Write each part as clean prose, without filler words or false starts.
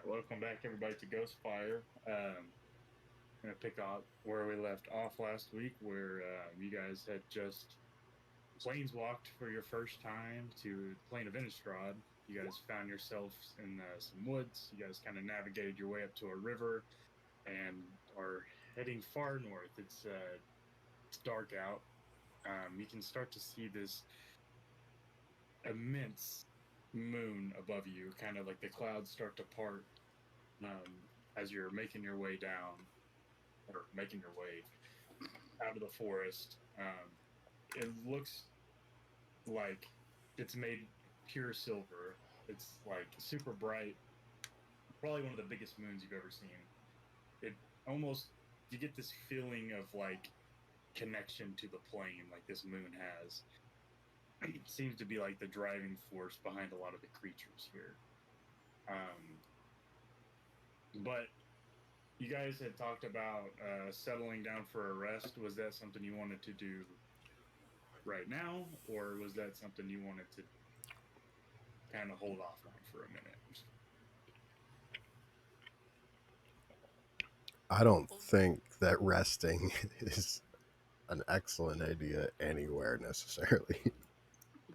Alright, welcome back everybody to Ghostfire. Gonna pick up where we left off last week, where you guys had just planeswalked for your first time to the plane of Innistrad. You guys found yourselves in some woods. You guys kind of navigated your way up to a river and are heading far north. It's dark out. You can start to see this immense moon above you, kind of like the clouds start to part as you're making your way down or making your way out of the forest. It looks like it's made pure silver. It's like super bright, probably one of the biggest moons you've ever seen. It almost, you get this feeling of like connection to the plane, like this moon has. It seems to be like the driving force behind a lot of the creatures here. But you guys had talked about settling down for a rest. Was that something you wanted to do right now, or was that something you wanted to kind of hold off on for a minute? I don't think that resting is an excellent idea anywhere necessarily.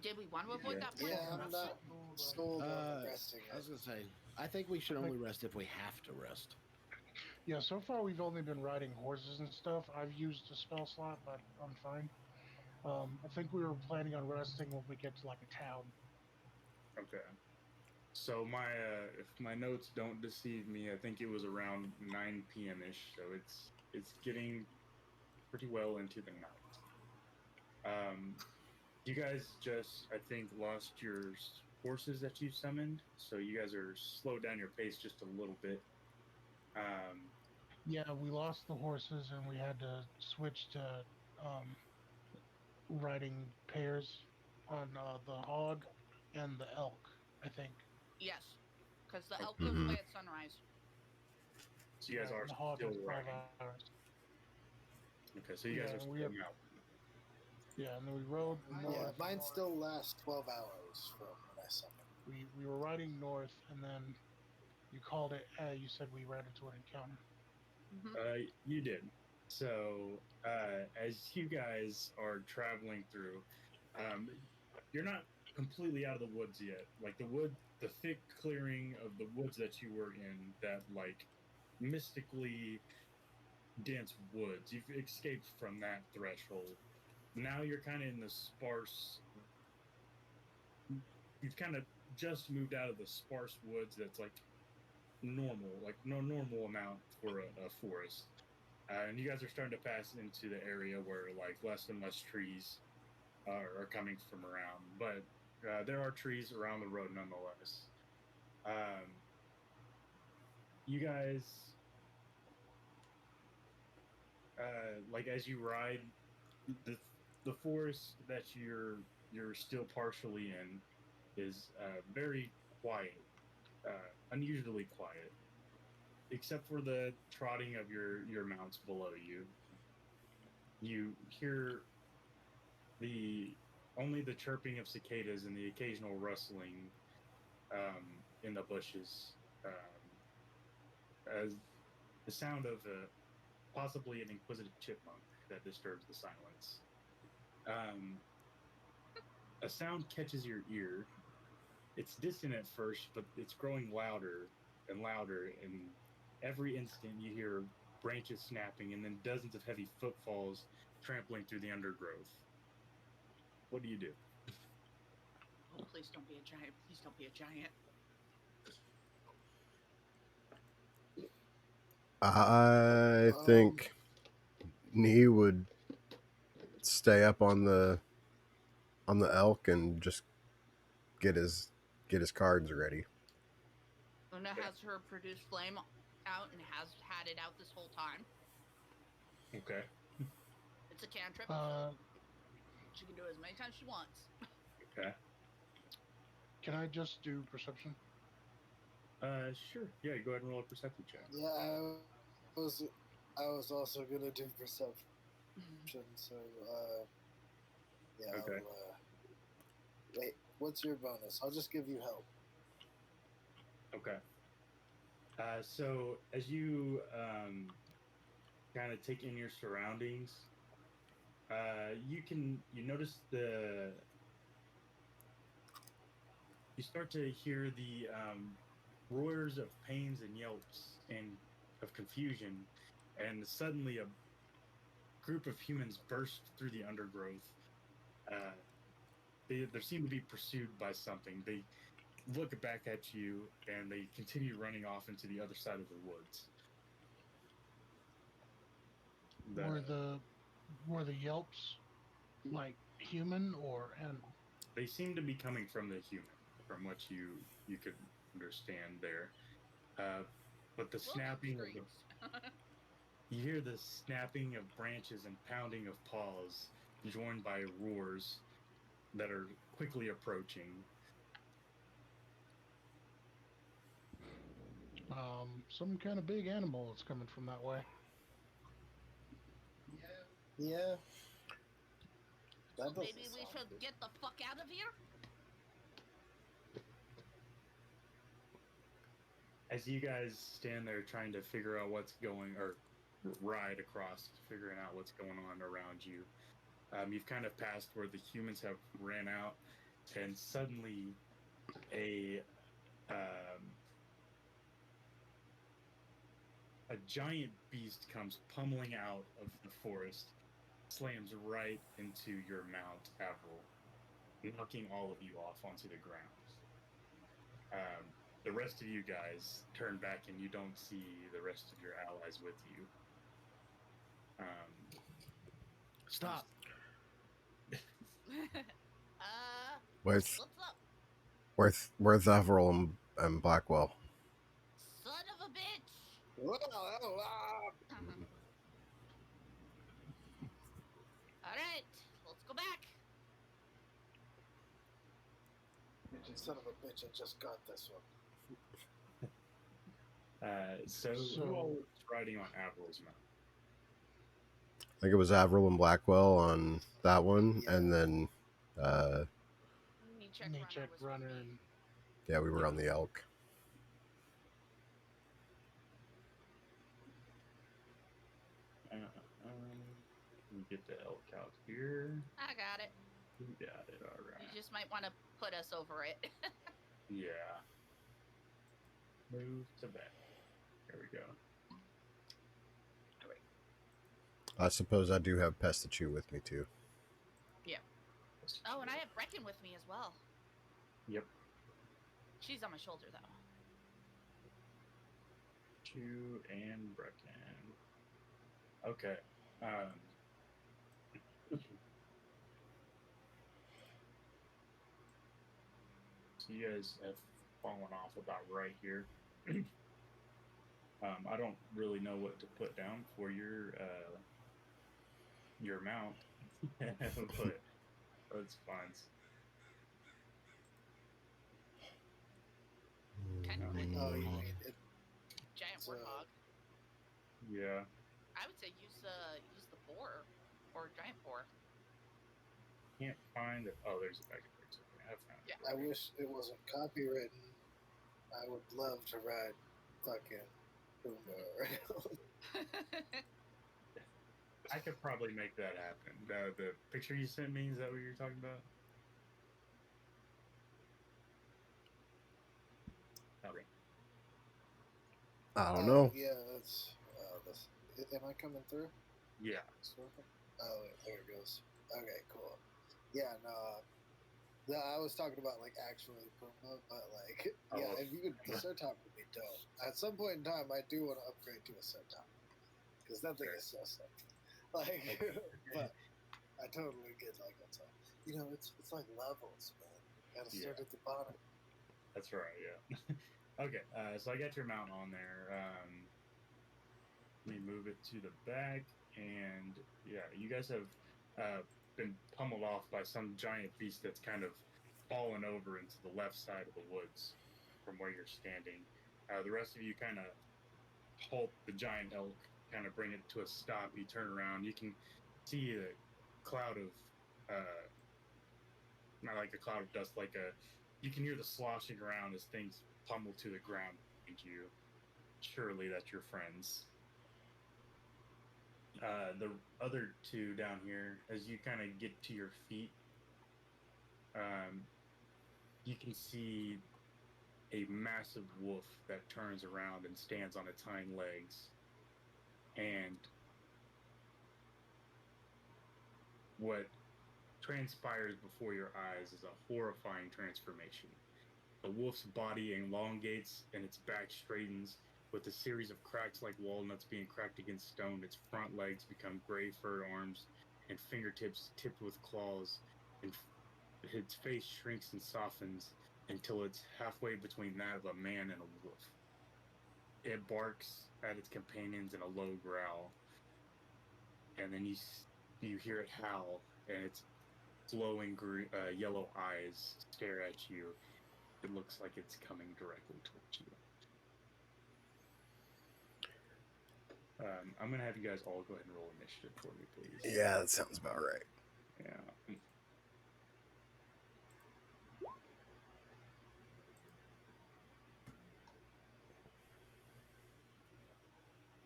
Did we want to avoid that plane? Yeah, I'm not sold on resting I was it. gonna say, I think we should only rest if we have to rest. Yeah, so far we've only been riding horses and stuff. I've used a spell slot, but I'm fine. I think we were planning on resting when we get to like a town. Okay. So my if my notes don't deceive me, I think it was around 9 p.m. ish. So it's getting pretty well into the night. You guys just I think lost your horses that you summoned, so you guys are slowed down your pace just a little bit. Um, Yeah, we lost the horses and we had to switch to um, riding pairs on the hog and the elk, I think. Yes, because the elk goes hmm away at sunrise. so you Yeah, guys are and the hog still has 5 riding. hours. Okay, so you Yeah, guys are and we still have, out. yeah, and then we rode Yeah, north. mine still lasts 12 hours from when I summon. We were riding north, and then you called it. You said we ran into an encounter. Hmm. You did. So, as you guys are traveling through, um, you're not completely out of the woods yet. Like the thick clearing of the woods that you were in, that like mystically dense woods, you've escaped from that threshold. Now you're kind of in the sparse. You've kind of just moved out of the sparse woods that's like normal, like no normal amount for a forest. And you guys are starting to pass into the area where like less and less trees are coming from around, but there are trees around the road nonetheless. Um, you guys, like as you ride, the the forest that you're still partially in is very quiet, unusually quiet, except for the trotting of your mounts below you. You hear the only the chirping of cicadas and the occasional rustling in the bushes, as the sound of possibly an inquisitive chipmunk that disturbs the silence. Um, a sound catches your ear. It's distant at first, but it's growing louder and louder, and every instant you hear branches snapping and then dozens of heavy footfalls trampling through the undergrowth. What do you do? Oh, please don't be a giant. Please don't be a giant. I Um, think Nee would stay up on the elk and just get his get his cards ready. Una has her produce flame out and has had it out this whole time. Okay. It's a cantrip. Uh, She can do it as many times as she wants. Okay. can I just do perception? Sure. Yeah, go ahead and roll a perception check. yeah, was I was also gonna do perception, so yeah, Okay. wait. What's your bonus? I'll just give you help. Okay. So as you kind of take in your surroundings, you notice you start to hear the roars of pains and yelps and of confusion, and suddenly a group of humans burst through the undergrowth. Uh, they seem to be pursued by something. They look back at you and they continue running off into the other side of the woods. Were the yelps like human or animal? They seem to be coming from the human, from what you could understand there. Uh, but the Well, that snapping of the screams. you hear the snapping of branches and pounding of paws, joined by roars that are quickly approaching. Some kind of big animal is coming from that way. Yeah, that Well, doesn't maybe we sound should good. get the fuck out of here. As you guys stand there trying to figure out what's going, or ride across, figuring out what's going on around you, you've kind of passed where the humans have ran out, and suddenly a um, a giant beast comes pummeling out of the forest, slams right into your mount, Avril, knocking all of you off onto the ground. Um, the rest of you guys turn back and you don't see the rest of your allies with you. Stop. Where's What's up, where's Averill and Blackwell? son of a bitch? All right, let's go back. Son of a bitch! I just got this one. So who So- all was riding on Averil's mount? I think it was Averill and Blackwell on that one, Yeah. and then Knee Knee check check runner runner was with and me. yeah, we were on the elk. Let me get the elk out here. I got it. You got it, all You right. just might want to put us over it. Yeah. Move to back. There we go. I suppose I do have Pestachu with me too. Oh, and I have Brecken with me as well. Yep. She's on my shoulder though. Chew and Brecken. Okay. So you guys have fallen off about right here. I don't really know what to put down for your mount, but that's fine. Kind of like Oh, a you hog. mean it? Giant So- warthog. Yeah. I would say use the boar or giant boar. Can't find it. Oh, there's a bag of bricks. Okay, I found it. Yeah. I wish it wasn't copywritten. I would love to ride fucking Pumbaa around. I could probably make that happen. The picture you sent me, is that what you're talking about? Okay. I don't know. Yeah, that's. Am I coming through? Yeah. Oh, wait, there it goes. Okay, cool. Yeah, no, I was talking about like actually Pumbaa, but like, yeah, Oh. if you could, the Sertop would be dope. At some point in time, I do want to upgrade to a Sertop because that thing Sure. is so sick. Like, but I totally get like it's like, it's like levels, man. You gotta start Yeah. at the bottom. That's right, yeah. Okay, so I got your mount on there. Let me move it to the back, and yeah, you guys have been pummeled off by some giant beast that's kind of fallen over into the left side of the woods from where you're standing. The rest of you kind of halt the giant elk, kind of bring it to a stop. You turn around, you can see a cloud of, not like a cloud of dust, you can hear the sloshing around as things pummel to the ground behind you. surely that's your friends. The other two down here, as you kind of get to your feet, you can see a massive wolf that turns around and stands on its hind legs. And what transpires before your eyes is a horrifying transformation. The wolf's body elongates and its back straightens, with a series of cracks like walnuts being cracked against stone. Its front legs become gray fur arms and fingertips tipped with claws, and its face shrinks and softens until it's halfway between that of a man and a wolf. It barks at its companions in a low growl, and then you hear it howl, and its glowing yellow eyes stare at you. It looks like it's coming directly towards you. I'm gonna have you guys all go ahead and roll initiative for me, please. Yeah, that sounds about right. Yeah.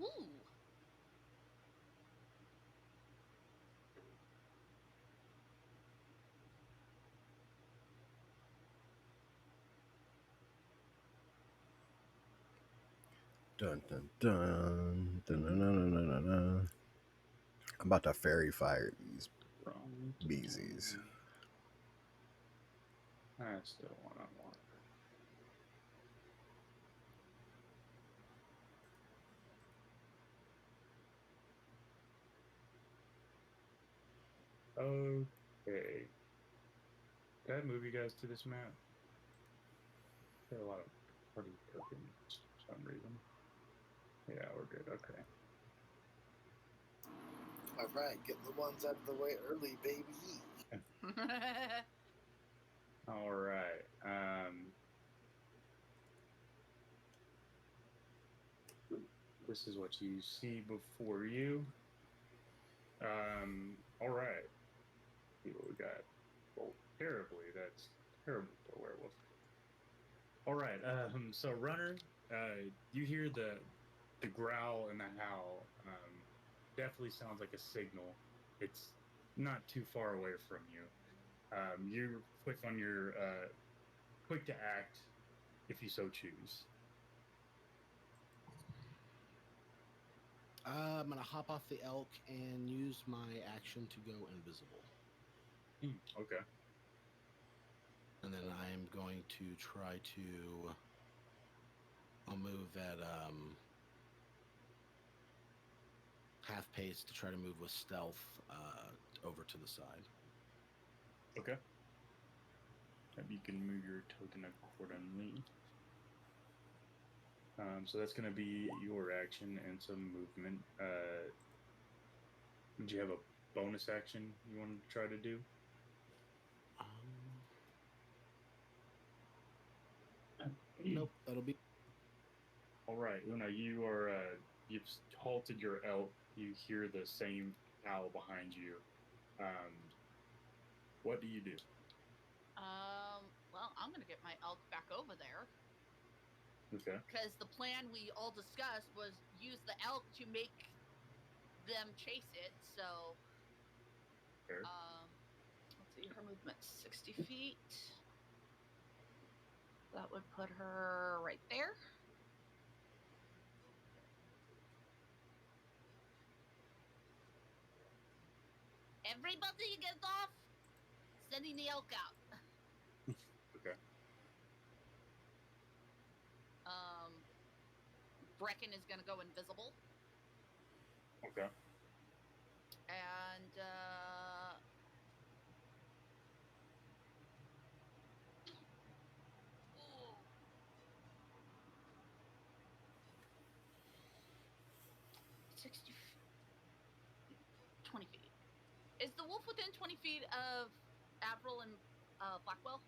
Ooh. Dun dun dun dun dun dun dun dun dun. I'm about to fairy fire these beesies. I still want to one. Okay. Did I move you guys to this map? There are a lot of party tokens for some reason. Yeah, we're good. Okay. All right, get the ones out of the way early, baby. All right. This is what you see before you. All right. See what we got. Well, terribly. That's terrible for a werewolf. All right. So runner, you hear the growl and the howl. Definitely sounds like a signal. It's not too far away from you. You're quick to act if you so choose. I'm gonna hop off the elk and use my action to go invisible, Okay. and then I am going to try to. I'll move at half pace to try to move with stealth over to the side. Okay. You can move your token accordingly. So that's going to be your action and some movement. Did you have a bonus action you wanted to try to do? Nope, that'll be. All right, Una, you've halted your elk. You hear the same howl behind you. What do you do? Well, I'm gonna get my elk back over there. Okay. Because the plan we all discussed was use the elk to make them chase it. So, Fair. let's see, her movement's 60 feet. That would put her right there. Everybody get off. Sending the elk out. Okay. Brecken is gonna go invisible. Okay. And 60 20 feet. Is the wolf within 20 feet of Avril and Blackwell?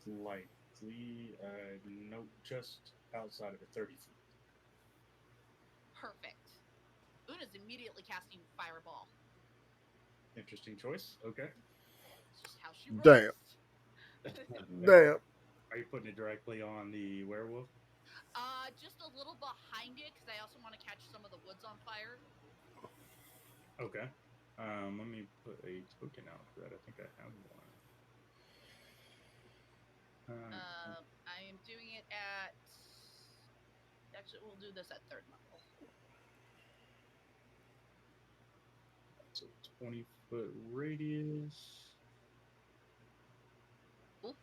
Likely, no, just outside of it, 30 feet. Perfect. Una's immediately casting Fireball. Interesting choice. Okay. It's just how she rolls. Damn. Damn. Are you putting it directly on the werewolf? Just a little behind it, because I also want to catch some of the woods on fire. Okay. Let me put a token out for that. I think I have one. I am doing it at. Actually, we'll do this at 3rd level. It's a 20-foot radius. Oop.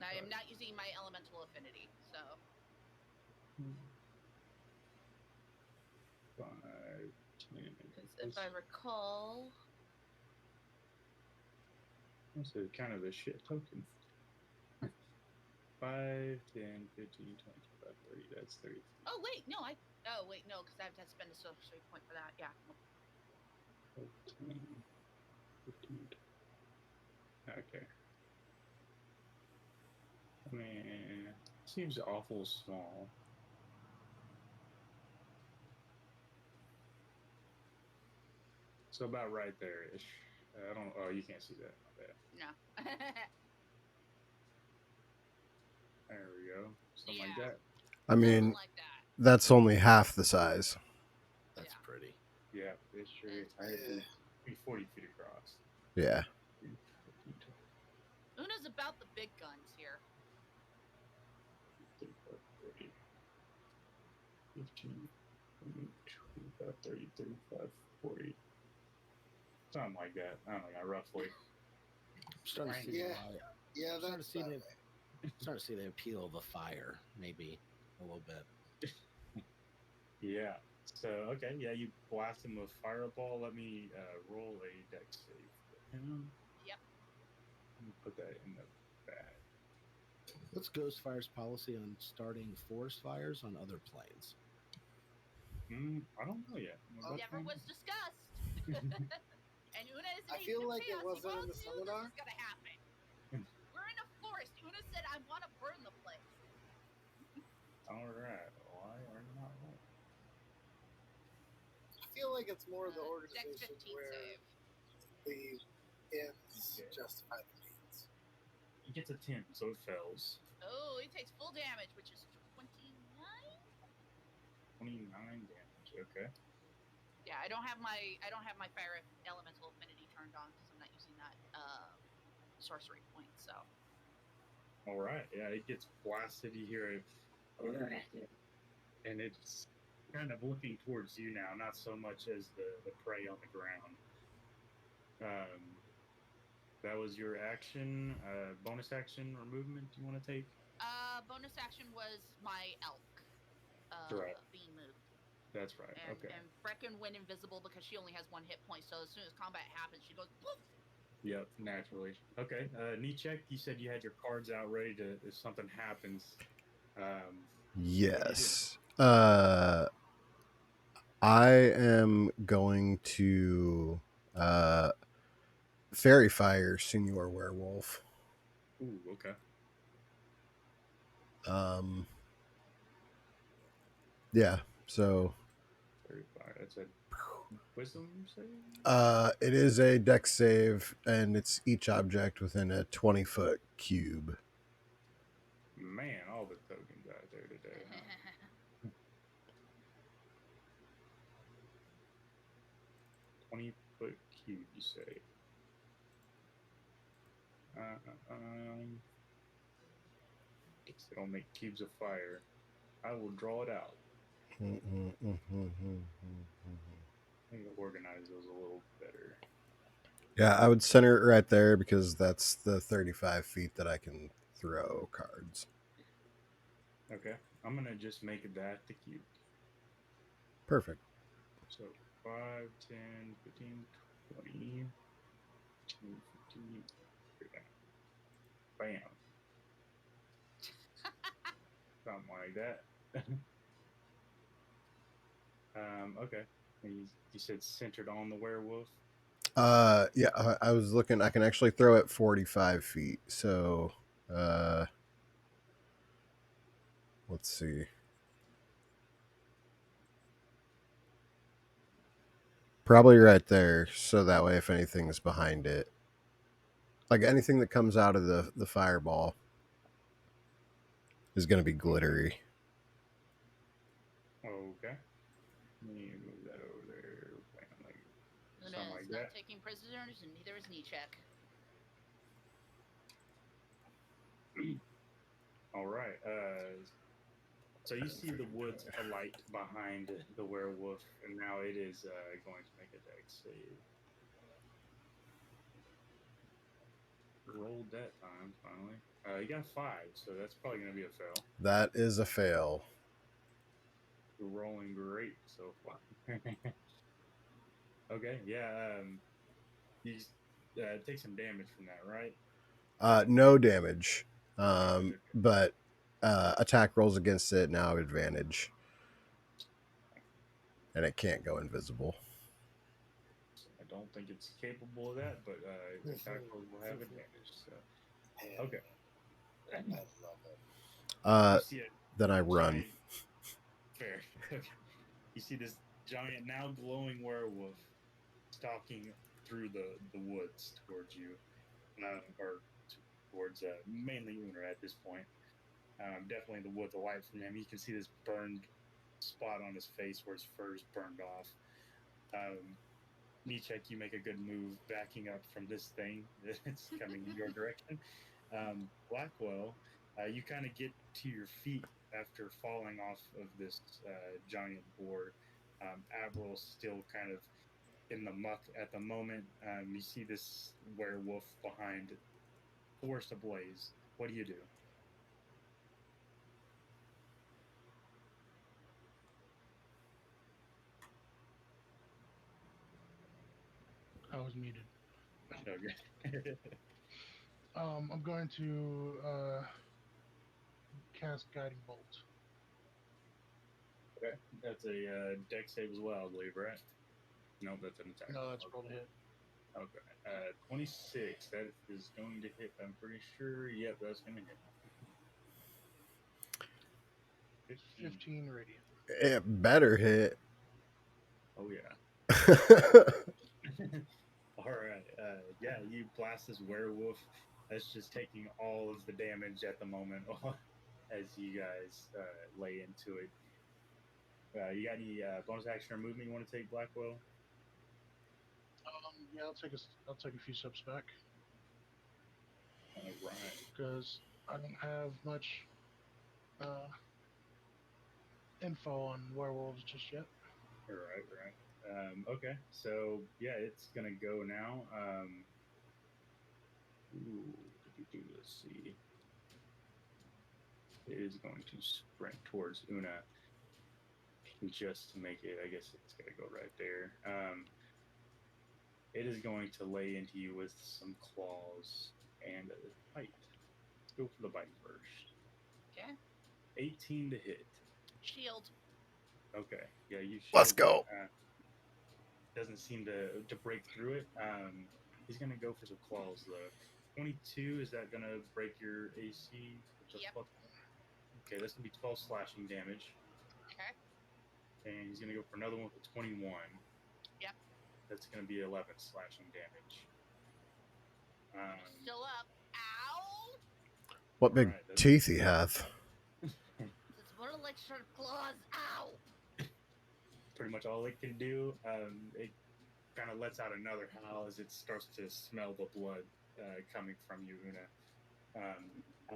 I am not using my elemental affinity, so. 5, 10. If I recall. That's kind of a shit token. 5, 10, 15, 20, 25, 30. That's 30. Oh, wait, no, because I have to spend a sorcery point for that. Yeah. 10, 15. Okay. Man, seems awful small. So about right there-ish. I don't. Oh, you can't see that. My bad. No. There we go. Something like Yeah. that. I mean, Something like that. that's only half the size. That's Yeah. pretty. Yeah, it's sure. Yeah. Be 40 feet across. Yeah. Una's about the big guns here. 30, 15, 20, 25, 30, 35, 40. Something like that. I don't know, roughly. I'm starting to see Yeah. why. Yeah, I'm starting to that's see about the right. starting to see the appeal of the fire, maybe a little bit. Yeah. So, okay, yeah, you blast him with fireball. Let me roll a dex save for him. Yep. Let me put that in the bag. What's Ghostfire's policy on starting forest fires on other planes? I don't know yet. Never was discussed. And Una is an I feel agent of like it chaos. wasn't He in the wants you, this seminar. is gonna happen. We're in a forest. Una said, "I want to burn the place." All right. Why are you not rolling? I feel like it's more the Dex organization 15 where save. the ends justify the means. He gets a 10, so it fails. Oh, he takes full damage, which is 29. 29 damage. Okay. Yeah, I don't have my fire elemental affinity turned on because I'm not using that sorcery point. So. All right. Yeah, it gets blasted. You hear it, and it's kind of looking towards you now, not so much as the prey on the ground. That was your action. Bonus action or movement you want to take? Bonus action was my elk. Right. Being moved. That's right. And, Okay. And Brecken went invisible because she only has 1 hit point. So as soon as combat happens, she goes poof. Yep, naturally. Okay. Nichek, you said you had your cards out ready to if something happens. Yes. I am going to fairy fire Senior Werewolf. Ooh, okay. Yeah. So. Fairy fire. That's a wisdom save. It is a dex save, and it's each object within a 20-foot cube. Man, all the tokens out there today, huh? 20-foot cube, you say? Guess they don't make cubes of fire. I will draw it out. I need to organize those a little better. Yeah, I would center it right there because that's the 35 feet that I can throw cards. Okay, I'm gonna just make that the cube. Perfect. So 5, 10, 15, 20, 15. Bam. Something like that. Okay. You said centered on the werewolf? Yeah, I was looking. I can actually throw it 45 feet. So, let's see. Probably right there. So that way, if anything's behind it, like anything that comes out of the fireball. is going to be glittery. Okay. Let me move that over there. Bam, like, Una something is like not that. taking prisoners, and neither is Nichek. All right. So you see the woods alight behind the werewolf, and now it is going to make a dex save. Rolled that time finally. You got 5, so that's probably going to be a fail. That is a fail. You're rolling great so far. Okay, yeah. You take some damage from that, right? No damage, Okay. but attack rolls against it now advantage, and it can't go invisible. I don't think it's capable of that, but attack rolls will have advantage. So okay. I love it. You see it. Then I run. Giant, fair. You see this giant, now glowing werewolf stalking through the woods towards you, or towards mainly Uner at this point. Definitely the woods alight from him. You can see this burned spot on his face where his fur's burned off. Nichek, you make a good move backing up from this thing that's coming in your direction. Blackwell, you kind of get to your feet after falling off of this giant boar. Avril's still kind of in the muck at the moment. You see this werewolf behind, forest ablaze. What do you do? I was muted. Okay. I'm going to cast Guiding Bolt. Okay, that's a dex save as well, I believe, right? No, that's an attack. No, that's rolled a hit. Okay, 26. That is going to hit. I'm pretty sure. Yep, that's going to hit. 15 radiant. It better hit. Oh yeah. All right. Yeah, you blast this werewolf. That's just taking all of the damage at the moment as you guys lay into it. You got any bonus action or movement you want to take, Blackwell? Yeah, I'll take a few steps back All right. because I don't have much info on werewolves just yet. Right. Okay. So yeah, it's gonna go now. Let's see. It is going to sprint towards Una just to make it. I guess it's gonna go right there. It is going to lay into you with some claws and a bite. Let's go for the bite first. Okay. 18 to hit. Shield. Okay. Yeah, you Let's shield go. doesn't seem to break through it. He's gonna go for some claws though. 22, is that gonna break your AC? Yep. Okay, that's gonna be 12 slashing damage. Okay. And he's gonna go for another one with 21. Yep. That's gonna be 11 slashing damage. Still up. Ow! What big Alright, teeth he have. It's more like sharp claws. Ow! Pretty much all it can do. It kind of lets out another howl as it starts to smell the blood coming from you, Una.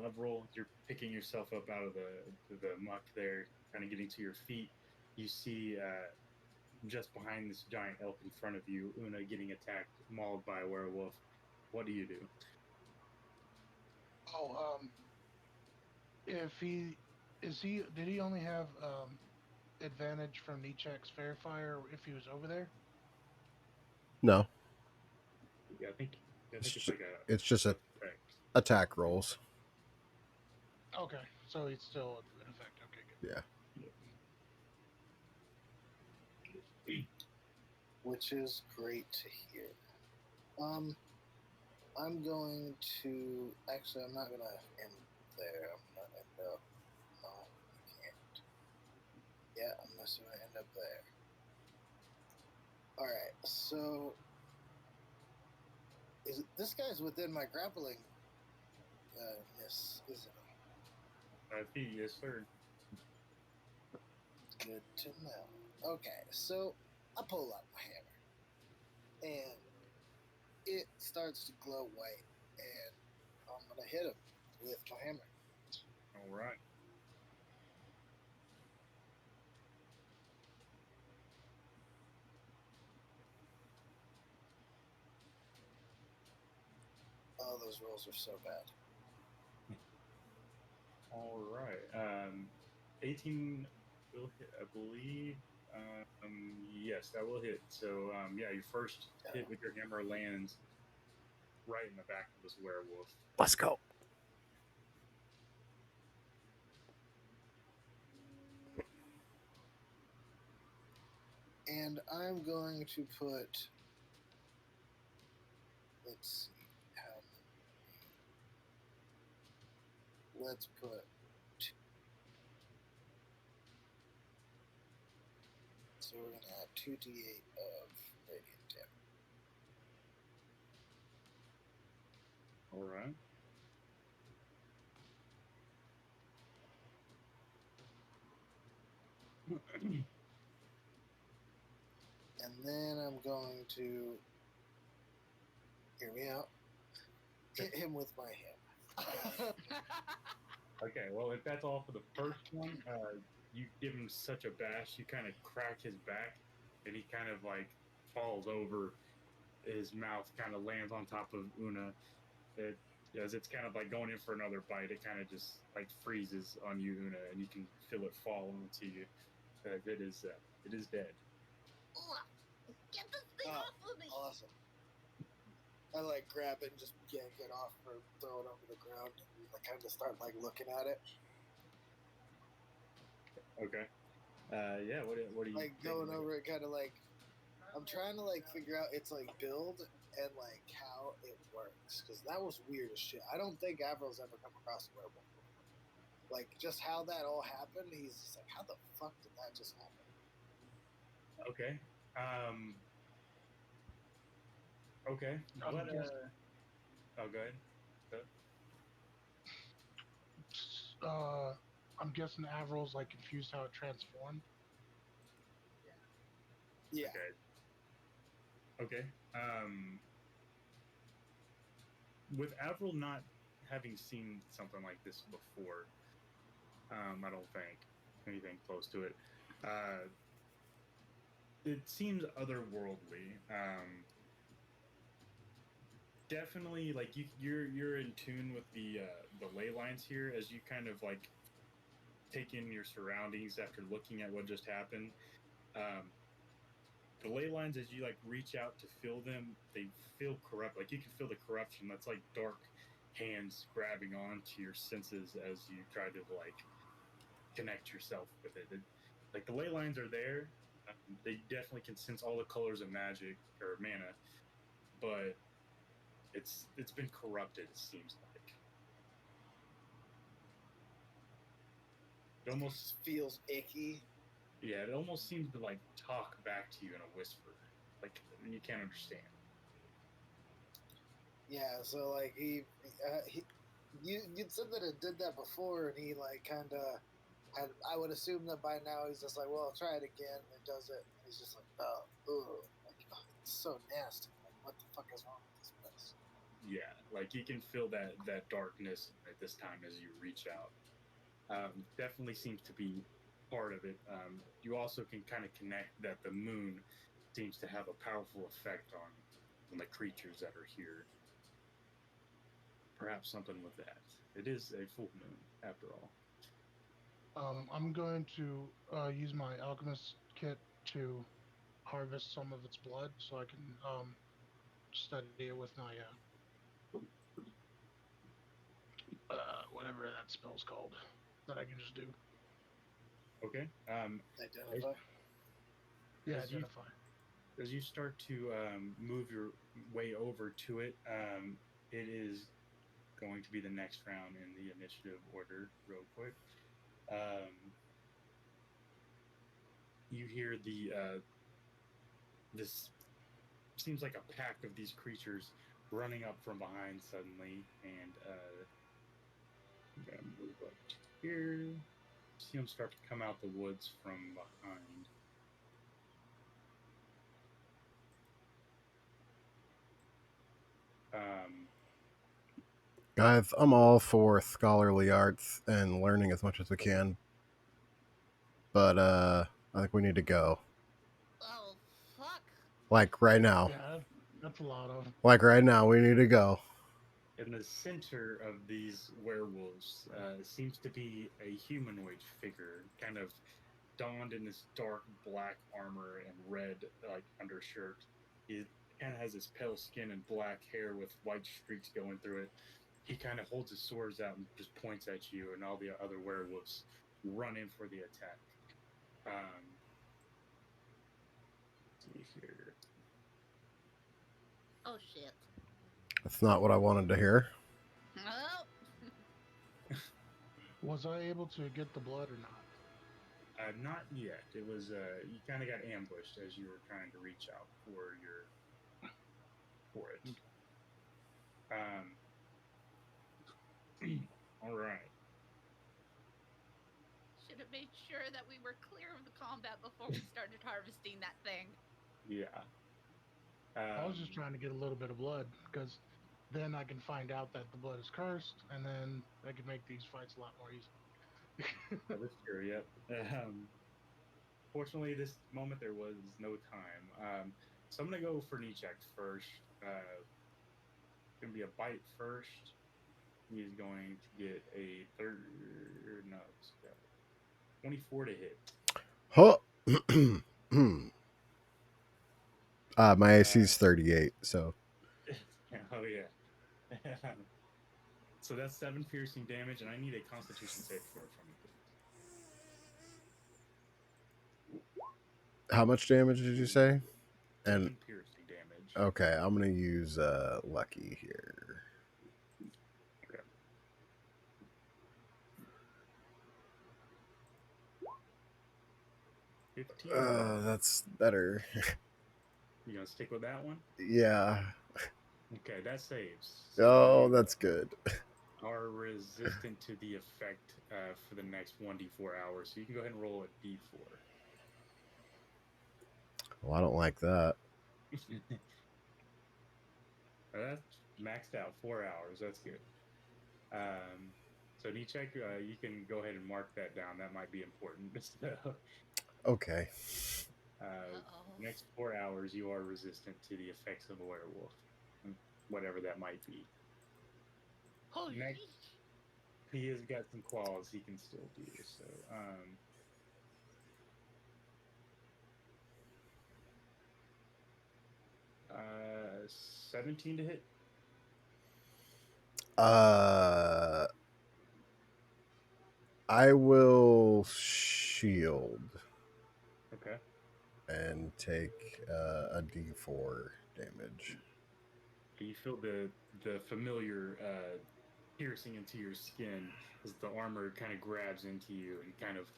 Avril, you're picking yourself up out of the muck there, kind of getting to your feet. You see just behind this giant elk in front of you, Una getting attacked, mauled by a werewolf. What do you do? Oh, did he only have advantage from Nichek's fair fire if he was over there? No, Yeah, I think it's like a. it's just a Effect. attack rolls. Okay, so it's still in effect. Okay, good. Yeah. Which is great to hear. I'm going to actually. I'm not gonna end there. I'm gonna end up. No, I can't. Yeah, I'm just gonna end up there. All right. So, this guy's within my grappling ness, isn't he? 5 feet, yes, sir. Good to know. Okay, so I pull out my hammer, and it starts to glow white, and I'm gonna hit him with my hammer. All right. Oh, those rolls are so bad. All right. 18 will hit, I believe. Yes, that will hit. So, yeah, your first hit with your hammer lands right in the back of this werewolf. Let's go. And I'm going to put. Let's see how many. Let's put. So we're gonna have 2d8 of radiant damage. All right. And then I'm going to. Hear me out. Hit him with my hammer. Okay, well, if that's all for the first one, you give him such a bash, you kind of crack his back, and he kind of like falls over. His mouth kind of lands on top of Una. As it's kind of like going in for another bite, it kind of just like freezes on you, Una, and you can feel it fall onto you. It is dead. Get this thing Oh, off of me! Awesome. I like grab it and just yank it off or throw it over the ground and I kind of start like looking at it. Okay. Yeah. What are you Like going over it, kind of like I'm trying to like figure out its like build and like how it works because that was weird as shit. I don't think Avril's ever come across a werewolf before. Like just how that all happened. He's just like, how the fuck did that just happen? Okay. Okay. What? Oh, go ahead. I'm guessing Avril's like confused how it transformed. Yeah. Okay. Okay. With Avril not having seen something like this before, I don't think anything close to it. It seems otherworldly. Definitely, like you're in tune with the ley lines here as you kind of like take in your surroundings after looking at what just happened. The ley lines, as you like reach out to feel them, they feel corrupt. Like you can feel the corruption. That's like dark hands grabbing onto your senses as you try to like connect yourself with it. Like the ley lines are there. They definitely can sense all the colors of magic or mana, but it's been corrupted. It seems like it almost feels icky. Yeah, it almost seems to like talk back to you in a whisper, like you can't understand. Yeah, so like you'd said that it did that before, and he like kind of had. I would assume that by now he's just like, well, I'll try it again. And it does it, and he's just like, oh, like it's so nasty. Like, what the fuck is wrong with this place? Yeah, like you can feel that darkness at this time as you reach out. Definitely seems to be part of it. You also can kind of connect that the moon seems to have a powerful effect on the creatures that are here. Perhaps something with that. It is a full moon, after all. I'm going to use my alchemist kit to harvest some of its blood so I can study it with my whatever that spell's called that I can just do. Okay. Identify. Yeah, as identify. As you start to move your way over to it, it is going to be the next round in the initiative order, real quick. You hear this seems like a pack of these creatures running up from behind suddenly, and I'm gonna move up here. See them start to come out the woods from behind. Guys, I'm all for scholarly arts and learning as much as we can, but I think we need to go. Oh, fuck. Like right now. Yeah, that's a lot of. Like right now, we need to go. In the center of these werewolves seems to be a humanoid figure, kind of donned in this dark black armor and red like undershirt. He kind of has this pale skin and black hair with white streaks going through it. He kind of holds his swords out and just points at you, and all the other werewolves run in for the attack. Let's see here. Oh, shit. That's not what I wanted to hear. Oh. Was I able to get the blood or not? Not yet. It was you kind of got ambushed as you were trying to reach out for it. All right. Should have made sure that we were clear of the combat before we started harvesting that thing. Yeah. I was just trying to get a little bit of blood because then I can find out that the blood is cursed, and then I can make these fights a lot more easy. That's true. Yep. Fortunately, this moment there was no time. So I'm gonna go for Nichek first. Gonna be a bite first. He's going to get a 24 to hit. Huh. My AC is 38, so. Oh yeah. So that's 7 piercing damage, and I need a Constitution save throw from you. How much damage did you say? 7 piercing damage. Okay, I'm gonna use Lucky here. Okay. That's better. You gonna stick with that one? Yeah. Okay, that saves. Oh, you that's good. are resistant to the effect for the next 1d4 hours, so you can go ahead and roll a d4. Well, I don't like that. That's maxed out 4 hours. That's good. So Nichek, you can go ahead and mark that down. That might be important. So, Okay. next 4 hours, you are resistant to the effects of a werewolf, whatever that might be. Holy Next, he has got some claws he can still do. So, 17 to hit. I will shield Okay. and take a D4 damage. You feel the familiar piercing into your skin as the armor kind of grabs into you and kind of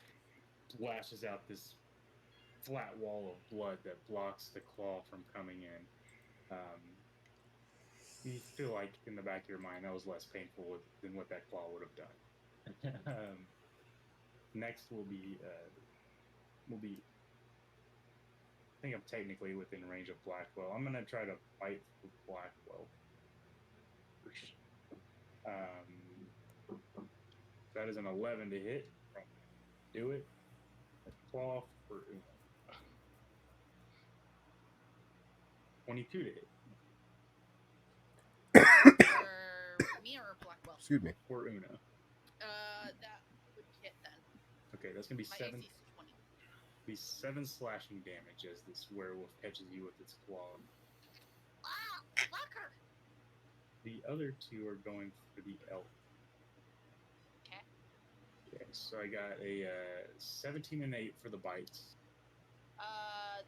lashes out this flat wall of blood that blocks the claw from coming in. You feel like in the back of your mind that was less painful than what that claw would have done. Next will be I think I'm technically within range of Blackwell. I'm gonna try to fight for Blackwell. That is an 11 to hit. Do it. A claw for 22 to hit. For me or Blackwell? Excuse me. For Una. That would hit then. Okay, that's gonna be My 7. AC is 20. Be 7 slashing damage as this werewolf catches you with its claw. Ah, fucker! The other 2 are going for the elk. Okay. Okay, so I got a 17 and 8 for the bites.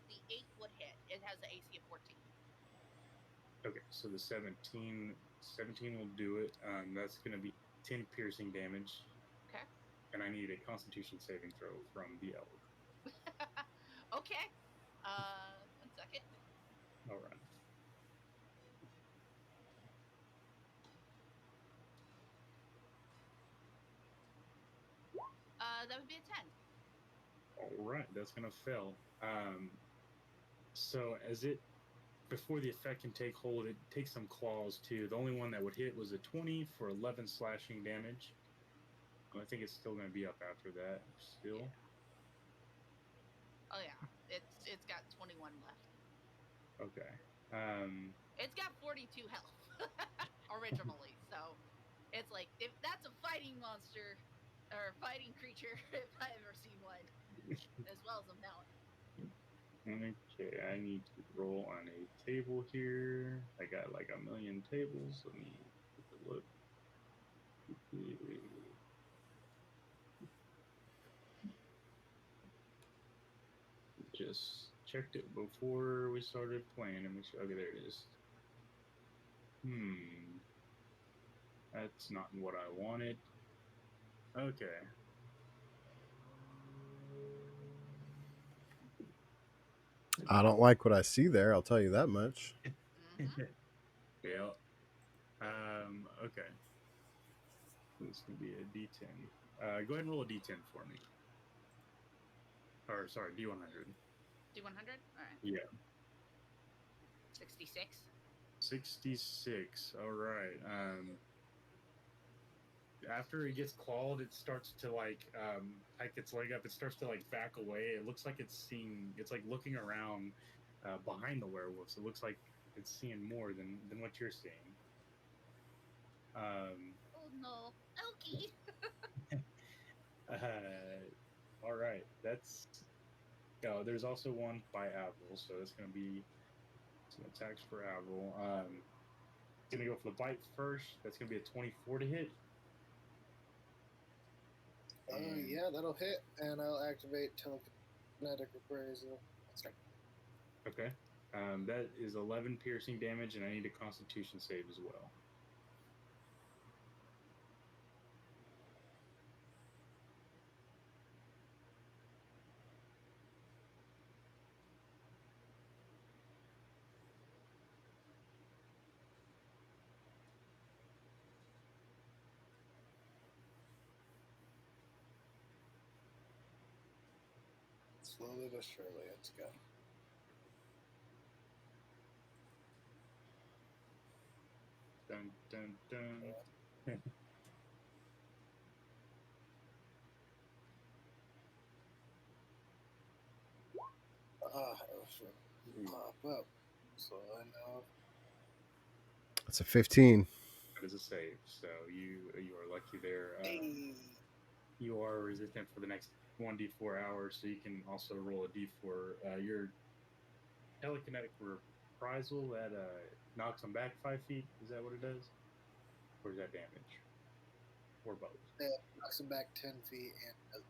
The 8 would hit. It has an AC of 14. Okay, so the 17 will do it. That's going to be 10 piercing damage. Okay. And I need a Constitution saving throw from the elk. Okay. 1 second. All right. That would be a 10. All right, that's gonna fail. So as it before the effect can take hold, it takes some claws too. The only one that would hit was a 20 for 11 slashing damage. I think it's still gonna be up after that. Still. Yeah. Oh yeah, it's got 21 left. Okay. It's got 42 health originally, so it's like if that's a fighting monster or fighting creature if I ever seen one, as well as a mountain. Okay, I need to roll on a table here. I got like a million tables. Let me take a look. Just checked it before we started playing and make sure. Okay, there it is. That's not what I wanted. Okay. I don't like what I see there. I'll tell you that much. Yeah. Okay. This can be a D10. Go ahead and roll a D10 for me. Or sorry, D100. D100. All right. Yeah. 66. 66. All right. After it gets clawed, it starts to like hike its leg up. It starts to like back away. It looks like it's like looking around behind the werewolves. It looks like it's seeing more than what you're seeing. Oh no, Elky. All right. That's there's also one by Avril, so that's gonna be some attacks for Avril. Gonna go for the bite first. That's gonna be a 24 to hit. Yeah, that'll hit, and I'll activate telekinetic appraisal. Okay. That is 11 piercing damage, and I need a Constitution save as well. Slowly but surely, let's go. Dun dun dun. It should pop up. So I know. It's a 15. That is a save, so you are lucky there. Hey. You are resistant for the next 1d4 hours, so you can also roll a d4. Your telekinetic reprisal that knocks them back 5 feet. Is that what it does, or is that damage, or both? Yeah, knocks him back 10 feet and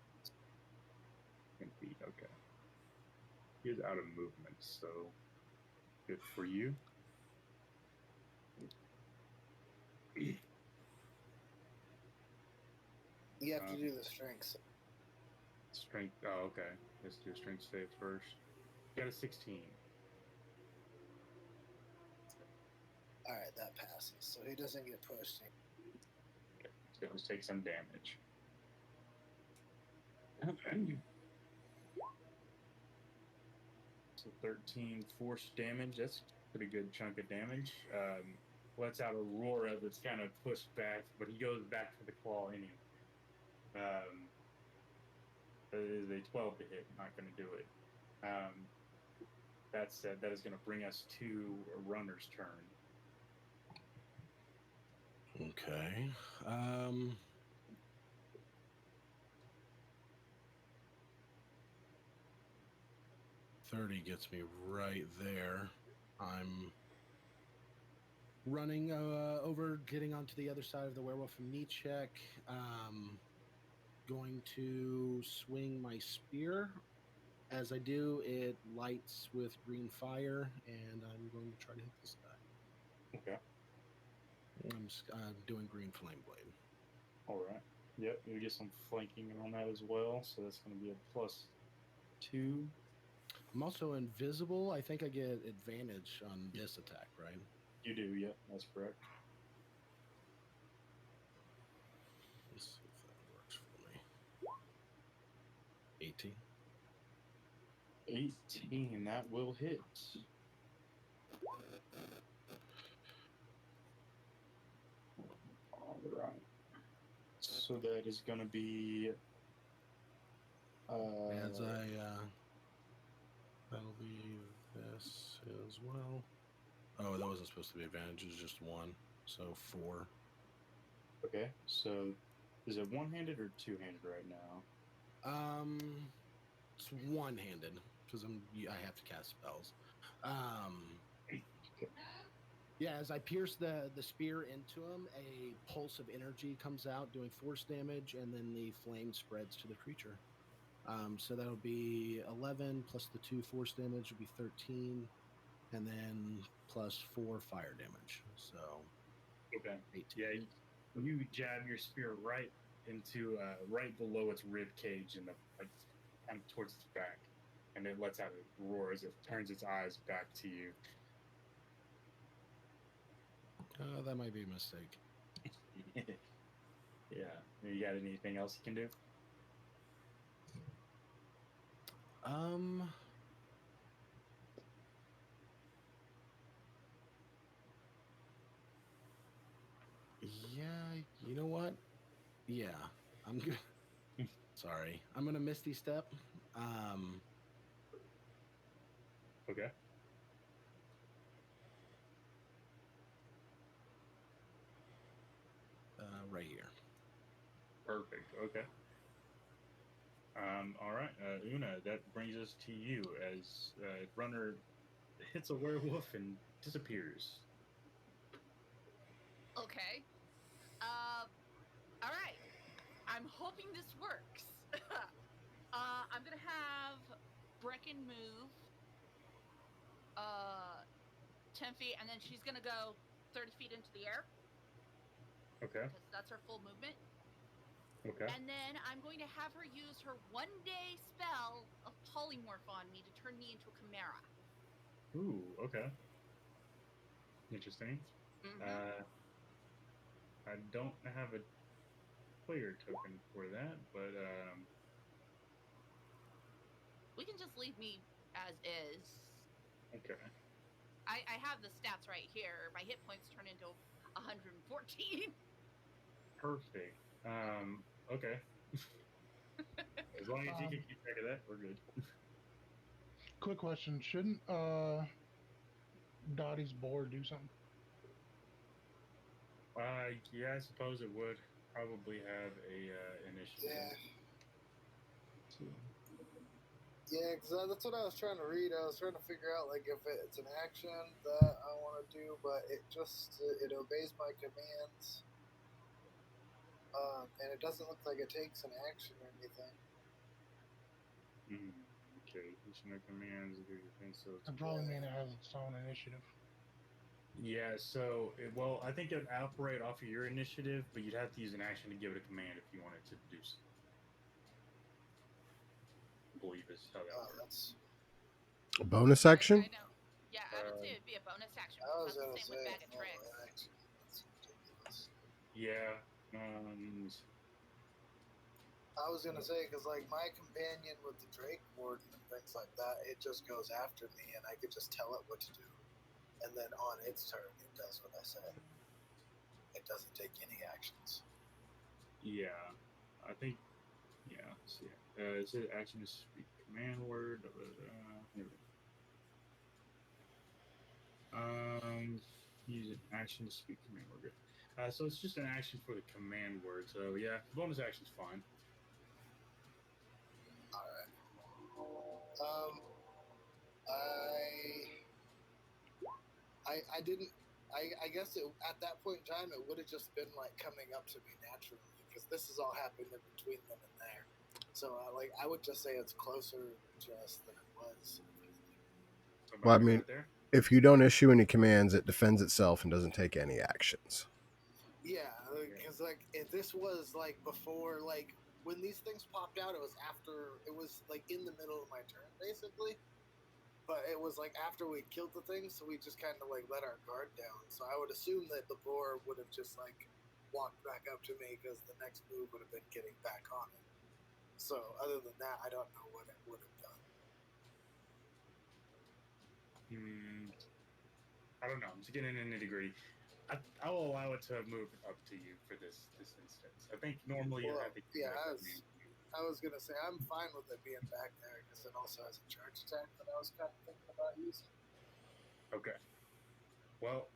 10 feet. Okay. He's out of movement, so good for you. you have to do the strength. Strength. Oh, okay. Let's do a strength save first. You got a 16. Alright, that passes. So he doesn't get pushed. Okay. So let's take some damage. Okay. So 13 force damage. That's a pretty good chunk of damage. Lets out a roar as it's kind of pushed back, but he goes back for the claw anyway. It is a 12 to hit. Not going to do it. That said, that is going to bring us to a runner's turn. Okay. 30 gets me right there. I'm running over, getting onto the other side of the werewolf and knee check. Going to swing my spear. As I do, it lights with green fire, and I'm going to try to hit this guy. Okay. I'm doing green flame blade. All right. Yep, you get some flanking on that as well, so that's going to be a +2. I'm also invisible. I think I get advantage on this attack, right? You do, yep, that's correct. Let's see if that works for me. 18. That will hit. All right. So that is going to be. As that'll be this as well. Oh, that wasn't supposed to be advantage. It's just 1, so 4. Okay. So is it one-handed or two-handed right now? It's one-handed because I have to cast spells. Okay. Yeah, as I pierce the spear into him, a pulse of energy comes out doing force damage, and then the flame spreads to the creature. So that'll be 11 plus the 2 force damage would be 13, and then plus 4 fire damage. So Okay. 18. Yeah, you jab your spear right into right below its rib cage and like kind of towards its back, and it lets out a roar as it turns its eyes back to you. That might be a mistake. Yeah. You got anything else you can do? Yeah, you know what? Yeah, I'm good. Sorry, I'm gonna Misty Step. Okay. Right here. Perfect. Okay. All right, Una. That brings us to you as Runner hits a werewolf and disappears. Okay. All right. I'm hoping this works. I'm gonna have Brecken move 10 feet, and then she's gonna go 30 feet into the air Okay. because that's her full movement. Okay. And then I'm going to have her use her 1-day spell of polymorph on me to turn me into a chimera. Ooh. Okay. Interesting. Mm-hmm. I don't have a player token for that, but We can just leave me as is. okay. I have the stats right here. My hit points turn into 114. Perfect. Okay. As long as you can keep track of that, we're good. Quick question: shouldn't Dottie's board do something? Yeah, I suppose it would probably have a initiative. Yeah, So, yeah, because that's what I was trying to read. I was trying to figure out like if it's an action that I want to do, but it obeys my commands, and it doesn't look like it takes an action or anything. okay, mission of commands. So It probably mean it has its own initiative. yeah, so well, I think it would operate off of your initiative, but you'd have to use an action to give it a command if you wanted to do so. I believe is how that works. A bonus action? I know. Yeah, I would say it'd be a bonus action. I was That's the gonna same say with Bag of no Tricks. action. That's ridiculous. Yeah. I was gonna say because like my companion with the Drake Warden and things like that, it just goes after me, and I could just tell it what to do, and then on its turn, it does what I say. It doesn't take any actions. Yeah, I think. Yeah. Let's see. It says action to speak command word. Here we go. Use an action to speak command word. So it's just an action for the command word. So yeah, bonus action's fine. All right. I didn't. I guess at that point in time, it would have just been like coming up to me naturally because this has all happened in between then and there. So I would just say it's closer to us than it was. Well, I mean, there. if you don't issue any commands, it defends itself and doesn't take any actions. Yeah, because like if this was like before, like when these things popped out, it was after. It was like in the middle of my turn, basically. But it was like after we killed the thing, so we just kind of like let our guard down. So I would assume that the boar would have just like walked back up to me because the next move would have been getting back on it. So other than that, I don't know what it would have done. I don't know. I'm just getting into nitty gritty. I'll allow it to move up to you for this instance. I think normally Well, I think yeah, I was gonna say I'm fine with it being back there because it also has a charge attack that I was kind of thinking about using. Okay. Well,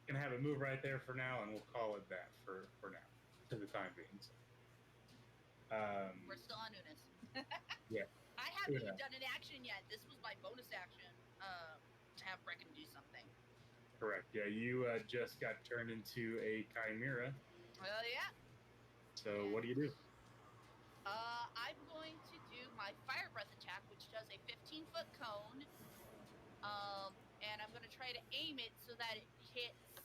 gonna have it move right there for now, and we'll call it that for now, for the time being. So, We're still on Unis. yeah. I haven't Yeah. even done an action yet. This was my bonus action. To have Brecken do something. Correct. Yeah, you just got turned into a chimera. Well, yeah. So what do you do? I'm going to do my fire breath attack, which does a 15-foot cone. And I'm going to try to aim it so that it hits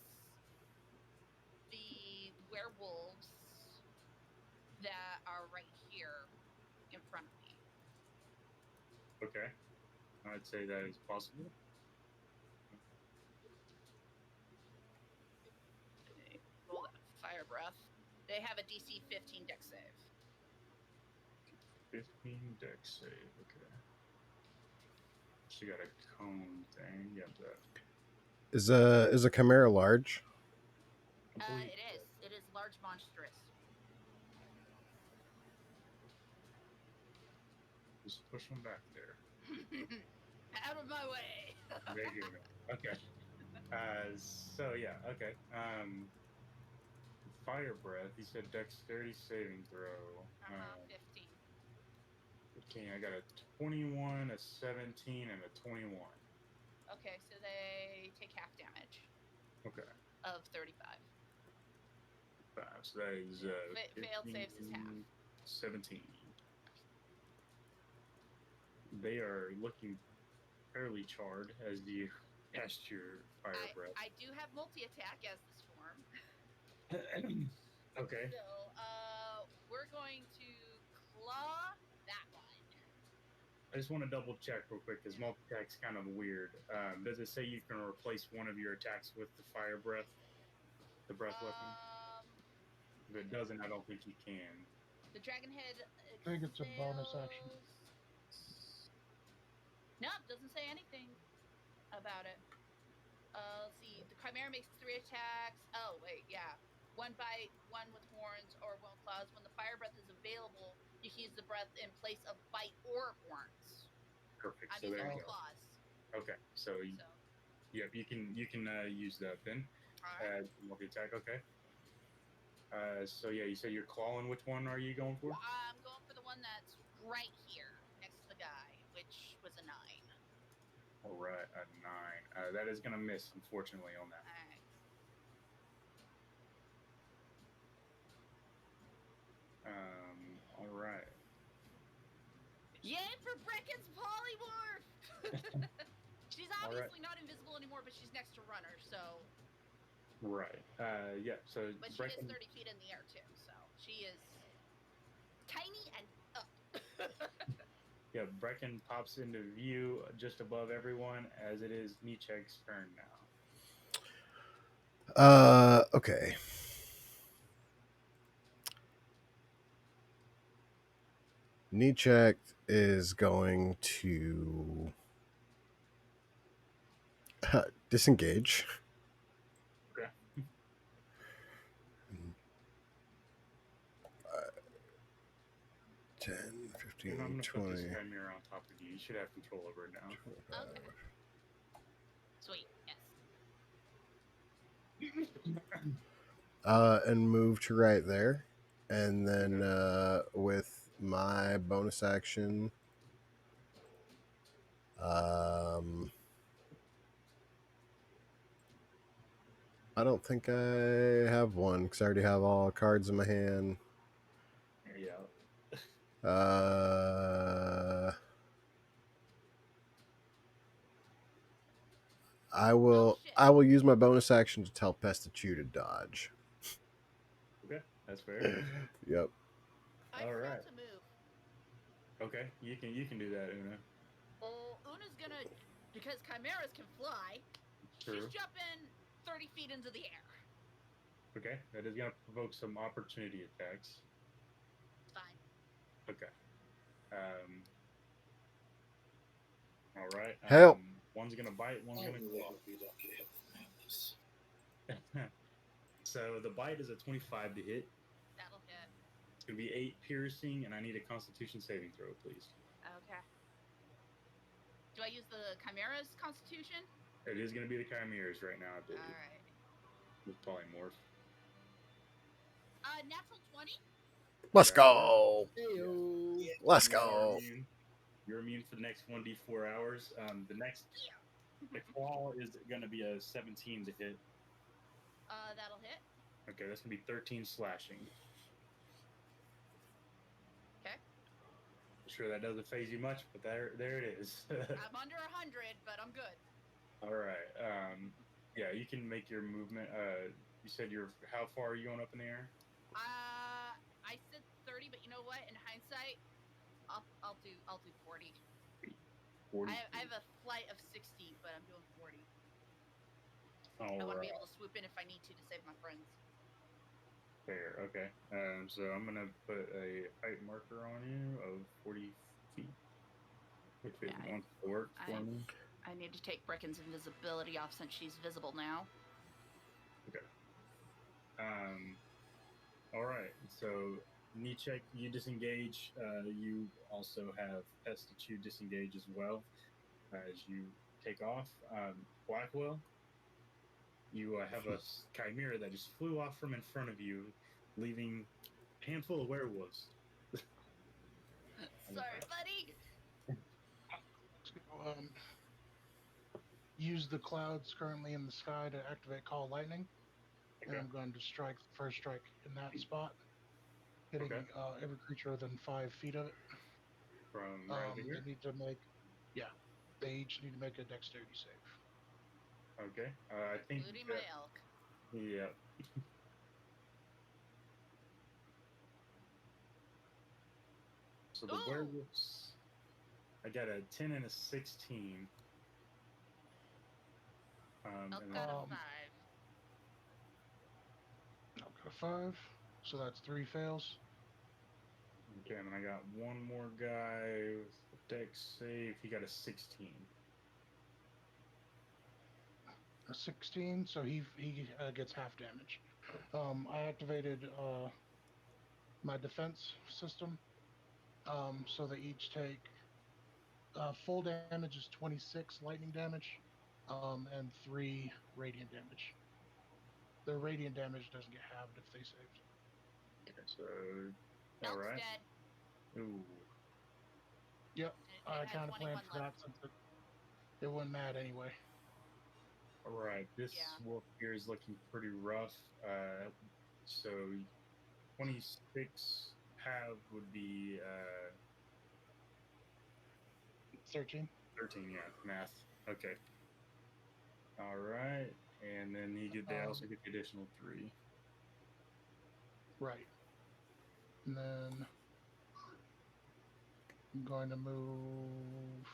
the werewolves that are right here in front of me. Okay. I'd say that is possible. Okay, roll that fire breath. They have a DC 15 dex save. 15 dex save. Okay. She got a cone thing. Yep. Is a chimera large? It is. It is large monstrous. Just push them back there. Out of my way. There you go. Okay. So yeah. Okay. Fire breath. You said dexterity saving throw. 15. 15. I got a 21, a 17, and a 21. Okay, so they take half damage. Okay. Of 35. 5. So that is failed saves is half. 17. They are looking fairly charred as you cast your fire breath. I do have multi-attack as this form. Okay. So, we're going to claw that one. I just want to double check real quick because multi-attack's kind of weird. Does it say you can replace one of your attacks with the fire breath, the breath weapon? If it doesn't, I don't think you can. The dragon head. I think it's a bonus action. No, it doesn't say anything about it. Let's see. The chimera makes 3 attacks. Oh wait, yeah. 1 bite, 1 with horns, or 1 claws. When the fire breath is available, you can use the breath in place of bite or horns. Perfect. I'm so using there my you go. claws. Okay. So yep, you can use that then. Alright. Multi-attack. Okay. So yeah, you say you're clawing. Which one are you going for? I'm going for the one that's right here next to the guy, which was a 9. All right, a 9. That is gonna miss, unfortunately, on that. All right. Yay for Brecken's polymorph! She's obviously not invisible anymore, but she's next to Runner, so. Right. Yeah. So. But she is 30 feet in the air too, so she is tiny and up. Yeah, Brecken pops into view just above everyone as it is Nichek's turn now. Okay. Nichek is going to disengage. Okay. 10, 15, and I'm going to 20. put this chimera on top of you. You should have control over it now. 25. Okay. Sweet, yes. And move to right there. And then with my bonus action, I don't think I have one because I already have all cards in my hand. Yeah. I will use my bonus action to tell Pestachu to dodge. Okay, that's fair. Yep. All right. To move. Okay, you can do that, Una. Well, Una's gonna, because chimeras can fly. True. She's jumping 30 feet into the air. Okay, that is gonna provoke some opportunity attacks. Fine. Okay. All right. Help. One's gonna bite, one's I gonna really claw. hope you don't get hit with madness. So the bite is a 25 to hit. That'll hit. It's gonna be 8 piercing, and I need a Constitution saving throw, please. Okay. Do I use the Chimera's Constitution? It is gonna be the Chimeras right now, I believe, All right. with polymorph. Natural 20. Let's Yeah. go. Heyo. Let's You're go. immune. You're immune for the next 1d4 hours. The claw is gonna be a 17 to hit. That'll hit. Okay, that's gonna be 13 slashing. Okay. I'm sure that doesn't phase you much, but there it is. I'm under 100, but I'm good. All right. Yeah, you can make your movement. You said how far are you going up in the air? I said 30, but you know what? In hindsight, I'll do 40. 40. I have a flight of 60, but I'm doing 40. All I want to right. be able to swoop in if I need to save my friends. Fair. Okay. So I'm gonna put a height marker on you of 40 feet. If it Yeah, wants to work for me. I need to take Brecken's invisibility off since she's visible now. All right. So Nichek, you disengage. You also have Pestitude disengage as well as you take off. Blackwell, you have a chimera that just flew off from in front of you, leaving a handful of werewolves. Sorry, buddy. Use the clouds currently in the sky to activate Call Lightning. Okay. And I'm going to strike the first strike in that spot, hitting Okay. every creature within 5 feet of it. From right over here. They each need to make a dexterity save. Okay. I think. Including my elk. Yeah. So the Ooh. werewolves, I got a 10 and a 16. Elk And got then, a 5. I've got a 5, so that's 3 fails. okay, and then I got one more guy with a dex save. He got a 16. A 16, so he gets half damage. I activated my defense system, so they each take full damage is 26 lightning damage, and 3 radiant damage. Their radiant damage doesn't get halved if they saved. Okay, so, Elk's alright. dead. Ooh. Yep, It I had kind of 21 planned for that left. since it wasn't mad anyway. Alright, this Yeah. wolf here is looking pretty rough. So 26 half would be 13. 13, yeah, math. Okay. Alright, and then they also get the additional 3. Right. And then I'm going to move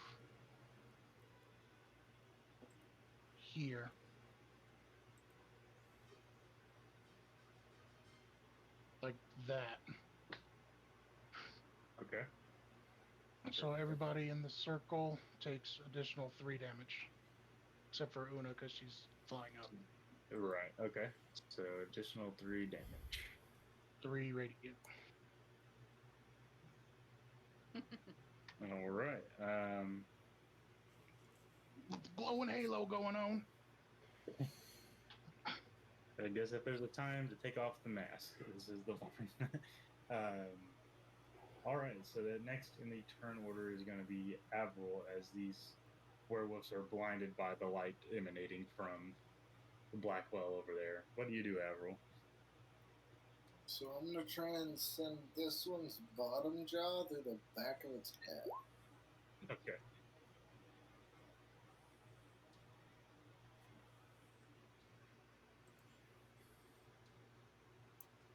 here. Like that. Okay. So everybody in the circle takes additional 3 damage. Except for Una, because she's flying up. Right, okay. So additional 3 damage. 3 radiant. Alright. Glowing halo going on. I guess if there's a time to take off the mask, this is the one. All right, so the next in the turn order is going to be Avril, as these werewolves are blinded by the light emanating from the Blackwell over there. What do you do, Avril? So I'm gonna try and send this one's bottom jaw through the back of its head. Okay.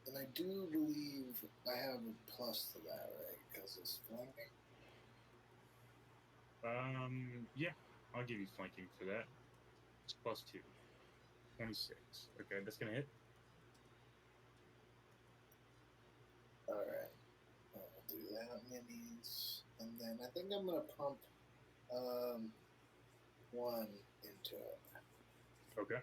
And I do believe I have a plus to that, right? Because it's flanking. Yeah, I'll give you flanking for that. It's +2. 26. Okay, that's going to hit. Alright. I'll do that, minis. And then I think I'm gonna pump one into it. Okay.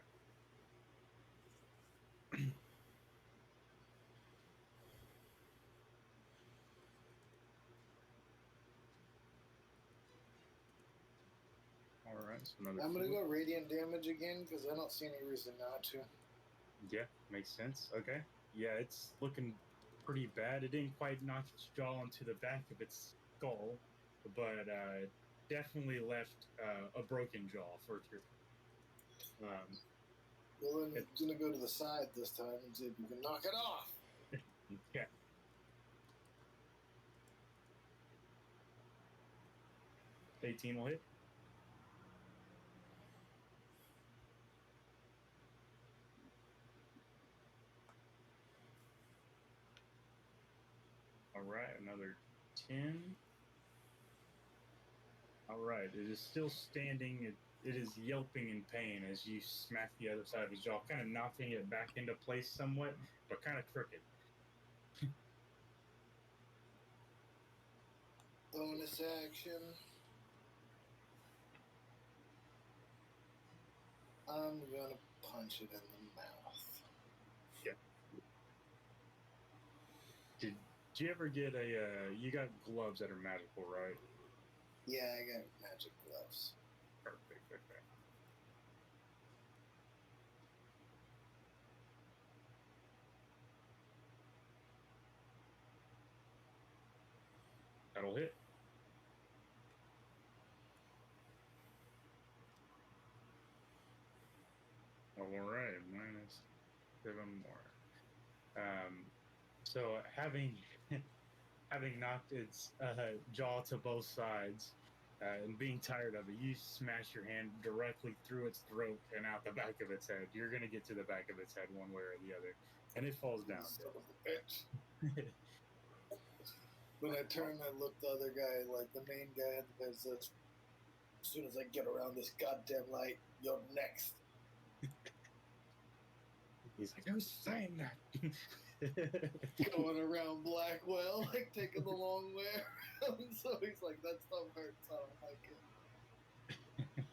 All right, so another. I'm gonna four. go radiant damage again because I don't see any reason not to. Yeah, makes sense. Okay. Yeah, it's looking pretty bad. It didn't quite knock its jaw into the back of its skull, but definitely left a broken jaw for sure. Well, then It, it's gonna go to the side this time and see if you can knock it off. yeah. $18 will hit. All right, another 10. All right, it is still standing. It is yelping in pain as you smack the other side of his jaw, kind of knocking it back into place somewhat, but kind of crooked. Bonus action. I'm gonna punch it in the mouth. Yeah. Did you ever get a? You got gloves that are magical, right? Yeah, I got magic gloves. Perfect. Okay. That'll hit. All right, -7 more. So having knocked its jaw to both sides and being tired of it, you smash your hand directly through its throat and out the back of its head. You're gonna get to the back of its head one way or the other, and it falls down. Son of a bitch. When I turn, I look the other guy, like the main guy, and the guy says, "As soon as I get around this goddamn light, you're next." He's like, I was saying that. Going around Blackwell, like taking the long way around. So he's like, "That stuff hurts. I don't like it."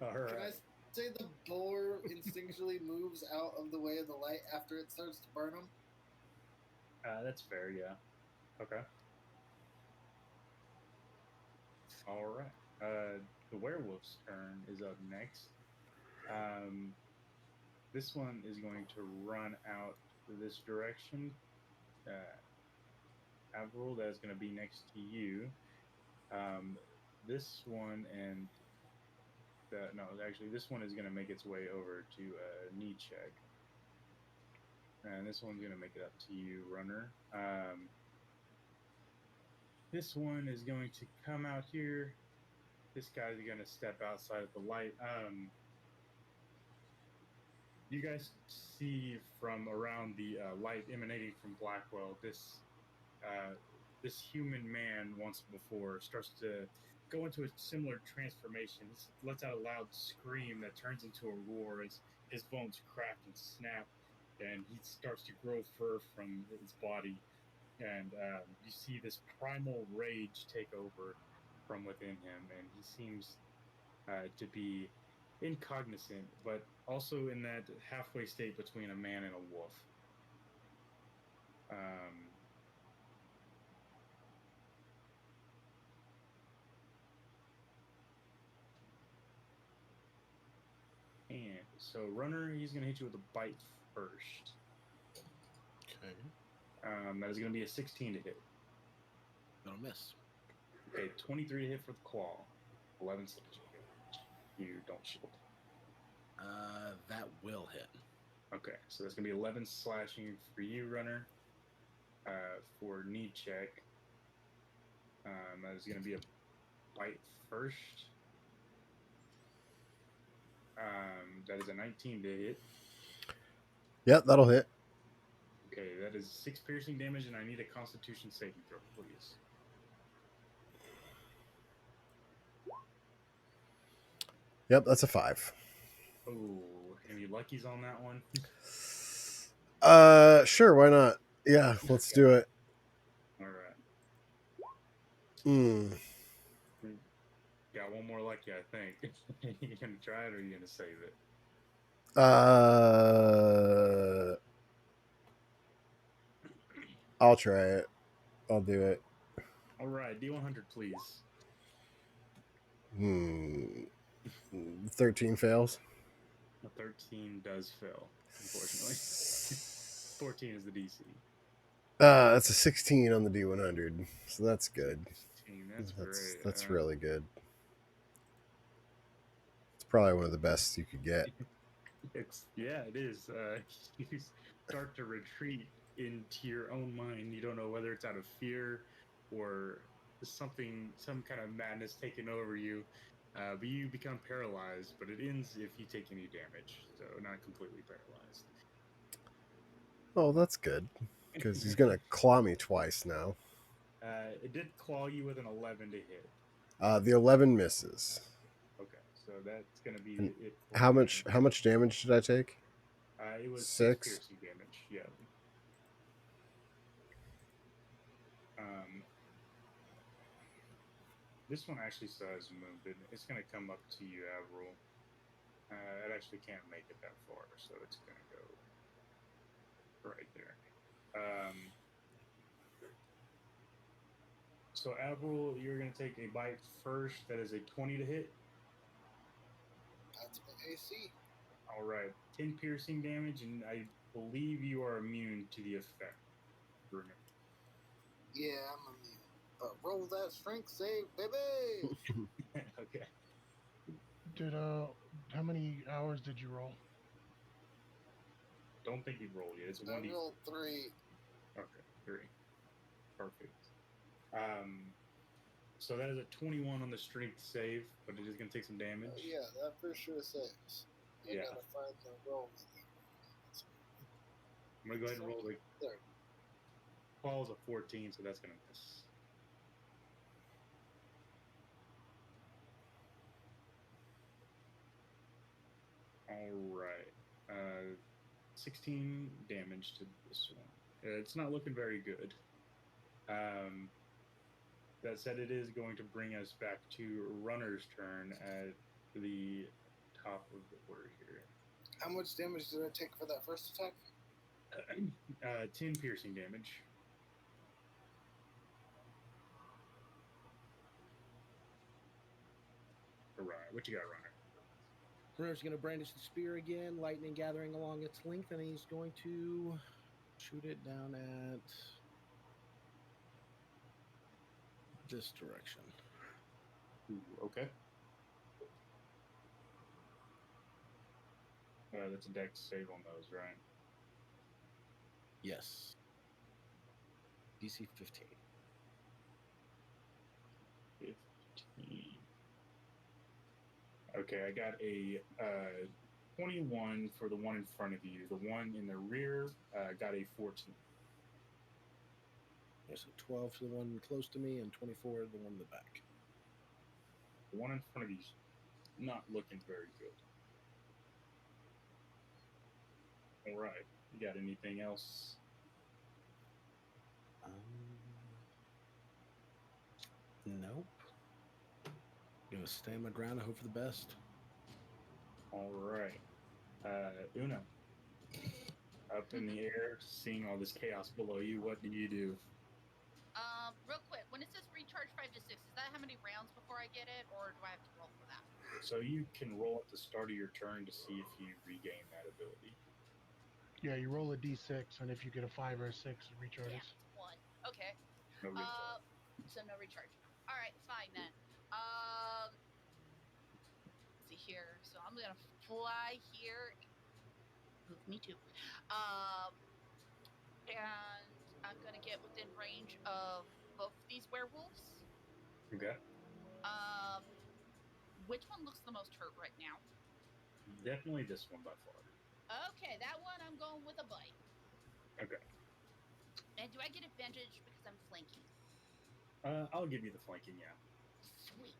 All right. Can I say the boar instinctually moves out of the way of the light after it starts to burn him? That's fair, yeah. Okay. All right. The werewolf's turn is up next. This one is going to run out this direction. Avril, that's going to be next to you. This one and no, actually, this one is going to make its way over to knee check, and this one's going to make it up to you, runner. This one is going to come out here. This guy's going to step outside of the light. You guys see from around the light emanating from Blackwell, this human man once before starts to go into a similar transformation. He lets out a loud scream that turns into a roar as his bones crack and snap, and he starts to grow fur from his body. And you see this primal rage take over from within him, and he seems to be incognizant, but also in that halfway state between a man and a wolf. Um, and so, runner, he's going to hit you with a bite first. Okay. That is going to be a 16 to hit. That'll miss. Okay, 23 to hit for the claw. 11 slashing. You don't shield. That will hit. Okay, so that's going to be 11 slashing for you, runner. For knee check, that is going to be a bite first. That is a 19 to hit. Yep, that'll hit. Okay, that is 6 piercing damage, and I need a Constitution saving throw, please. Yep, that's a 5. Oh, any luckies on that one? Sure, why not? Yeah, let's do it. All right. Hmm. got one more like you, I think. You gonna try it or you gonna save it? I'll try it. I'll do it. All right, D100, please. 13 fails. A 13 does fail, unfortunately. 14 is the DC. That's a 16 on the D100, so that's good. 16, that's great. That's really good. It's probably one of the best you could get. It is. You start to retreat into your own mind. You don't know whether it's out of fear or some kind of madness taking over you. But you become paralyzed, but it ends if you take any damage, so not completely paralyzed. Oh, that's good, because he's gonna claw me twice now. It did claw you with an 11 to hit. The 11 misses. Okay, so that's gonna be And it. How much damage did I take? It was 6 6? piercing damage. Yeah. This one actually says moved. It's gonna come up to you, Avril. It actually can't make it that far, so it's gonna go right there. So Avril, you're gonna take a bite first. That is a 20 to hit. That's my AC. All right, 10 piercing damage, and I believe you are immune to the effect. Remember. Yeah, I'm immune. Roll that strength save, baby. Okay. Did how many hours did you roll? Don't think you've rolled yet. It's I 1d. rolled 3. Okay, 3. Perfect. So that is a 21 on the strength save, but it is going to take some damage. Yeah, that for sure saves. I Yeah. gotta find the roll. I'm going to go ahead and roll the There. claw is a 14, so that's going to miss. All right. 16 damage to this one. It's not looking very good. That said, it is going to bring us back to Runner's turn at the top of the order here. How much damage did I take for that first attack? 10 piercing damage. All right, what you got, Runner? Runner's going to brandish the spear again, lightning gathering along its length, and he's going to shoot it down at this direction. Ooh, okay. That's a dex save on those, right? Yes. DC 15. 15. Okay, I got a 21 for the one in front of you. The one in the rear got a 14. Yeah, so 12 to the one close to me and 24 to the one in the back. The one in front of you's not looking very good. All right. You got anything else? Nope. Gonna stay my ground and hope for the best. All right. Una, up in the air, seeing all this chaos below you, what do you do? Real quick, when it says recharge 5 to 6, is that how many rounds before I get it, or do I have to roll for that? So you can roll at the start of your turn to see if you regain that ability. Yeah, you roll a d6, and if you get a 5 or a 6, it recharges. Yeah, 1. Okay. No recharge. So no recharge. All right, fine then. Let's see here. So I'm gonna fly here. Move me too. And I'm gonna get within range of both these werewolves. Okay. Which one looks the most hurt right now? Definitely this one by far. Okay, that one I'm going with a bite. Okay. And do I get advantage because I'm flanking? I'll give you the flanking, yeah. Sweet.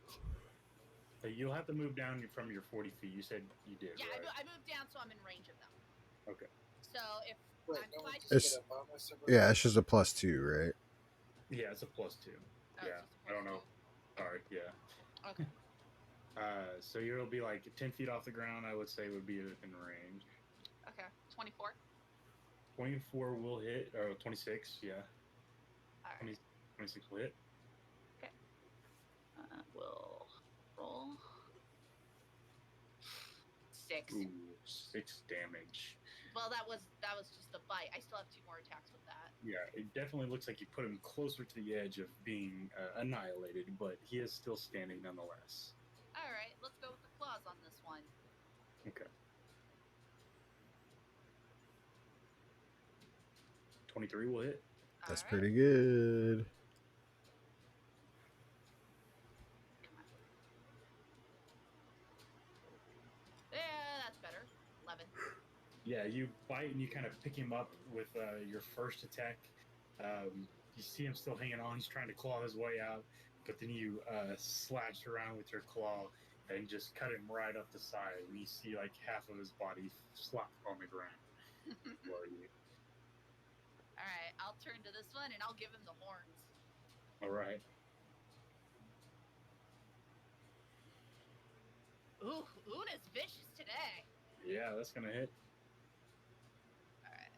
So you'll have to move down from your 40 feet. You said you did, Yeah, right? I moved down so I'm in range of them. Okay. So if Wait, I'm no, fighting... It's- Yeah, it's just a +2, right? Yeah, it's a +2. Oh, Yeah, it's just a I don't +2. know. Sorry, yeah. Okay. So you'll be like 10 feet off the ground. I would say would be within range. Okay, 24. 24 will hit, or 26. Yeah, All 20, right. 26 will hit. We'll roll 6. Ooh, 6 damage. Well, that was just a bite. I still have 2 more attacks with that. Yeah, it definitely looks like you put him closer to the edge of being annihilated, but he is still standing nonetheless. All right, let's go with the claws on this one. Okay. 23 will hit. That's All right. pretty good. Come on. Yeah, that's better. 11. Yeah, you bite and you kind of pick him up with your first attack. You see him still hanging on. He's trying to claw his way out, but then you slash around with your claw and just cut him right up the side. And you see like half of his body slop on the ground. For you. All right, I'll turn to this one and I'll give him the horns. All right. Ooh, Una's vicious today. Yeah, that's gonna hit. All right.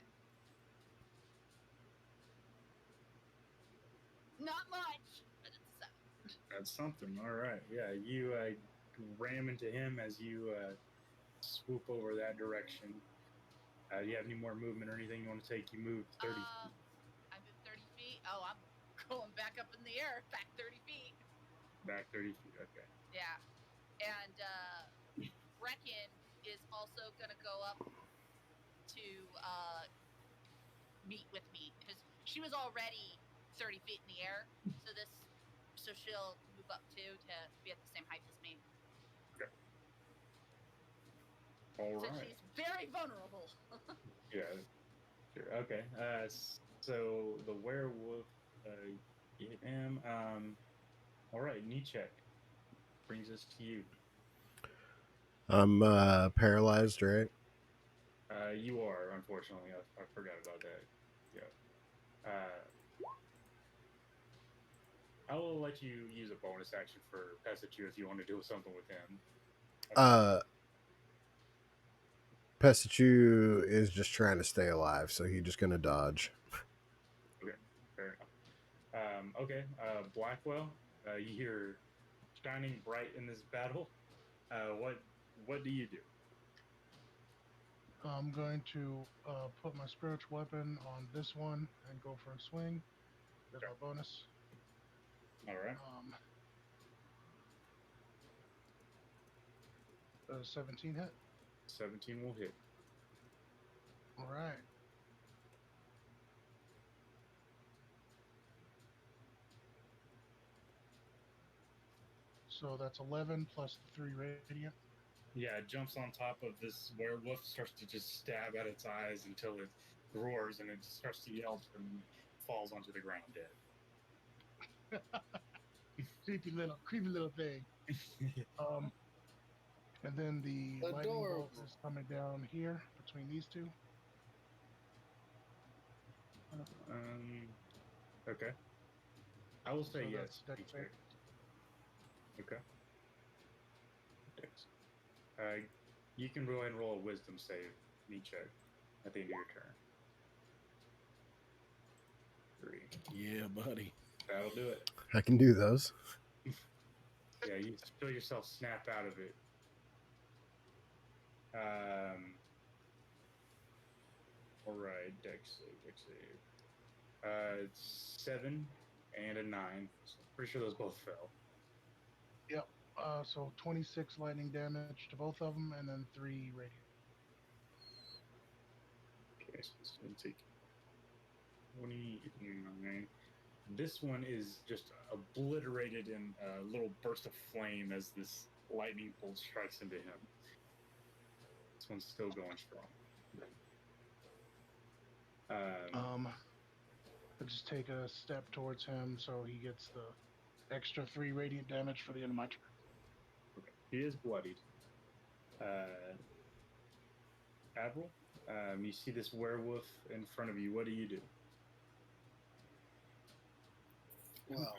Not much, but it's a 7. That's something. All right. Yeah, you ram into him as you swoop over that direction. Do you have any more movement or anything you want to take? You moved 30 feet. I moved 30 feet. Oh, I'm going back up in the air, back 30 feet. Back 30 feet. Okay. Yeah. And Brecken is also going to go up to meet with me because she was already 30 feet in the air. So she'll move up too to be at the same height as me. Okay. All So right. she's very vulnerable. Yeah. Sure. Okay. So the werewolf, you hit him. All right. Knee check brings us to you. I'm paralyzed, right? You are, unfortunately. I forgot about that. Yeah. I will let you use a bonus action for Pestachu if you want to do something with him. Pestachu is just trying to stay alive, so he's just gonna dodge. Okay, fair enough. Okay, Blackwell, you hear shining bright in this battle. What do you do? I'm going to put my spiritual weapon on this one and go for a swing. There's Okay. my bonus. All right. 17 hit. 17 will hit. All right. So that's 11 plus the 3 radiant. Yeah, it jumps on top of this werewolf, starts to just stab at its eyes until it roars and it starts to yelp and falls onto the ground dead. creepy little thing. And then the lightning bolt Adorable. is coming down here between these two. Okay. I will say So yes. that's dex save. Okay. Dex. You can go ahead and roll a wisdom save, knee check, at the end of your turn. 3. Yeah, buddy. That'll do it. I can do those. Yeah, you feel yourself snap out of it. All right, dex save. It's 7 and a 9. So I'm pretty sure those both fell. Yep. So 26 lightning damage to both of them, and then 3 radiant. Okay, so it's going to take 29. This one is just obliterated in a little burst of flame as this lightning bolt strikes into him. This one's still going strong. I'll just take a step towards him so he gets the extra 3 radiant damage for the end of my turn. Okay. He is bloodied. Admiral, you see this werewolf in front of you. What do you do? Well,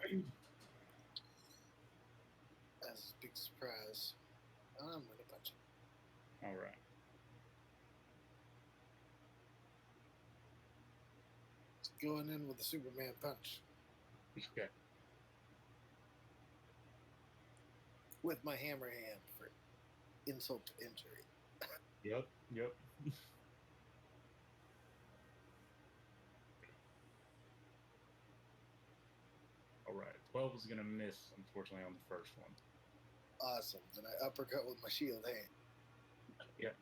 as a big surprise surprise. I'm gonna punch him. All right. It's going in with the Superman punch Okay. with my hammer hand for insult to injury. Yep. Yep. All right. 12 is gonna miss, unfortunately, on the first one. Awesome. Then I uppercut with my shield hand. Yep.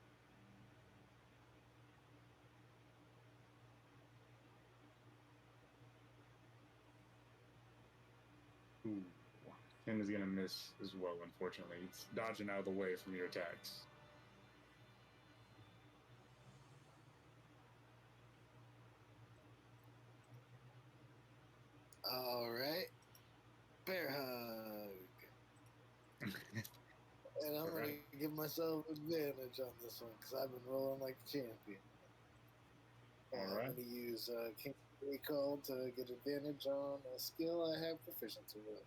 Ooh. 10 is gonna miss as well, unfortunately. It's dodging out of the way from your attacks. All right. Bear hug. And I'm going to give myself advantage on this one because I've been rolling like a champion. All right. I'm going to use King Recall to get advantage on a skill I have proficiency with.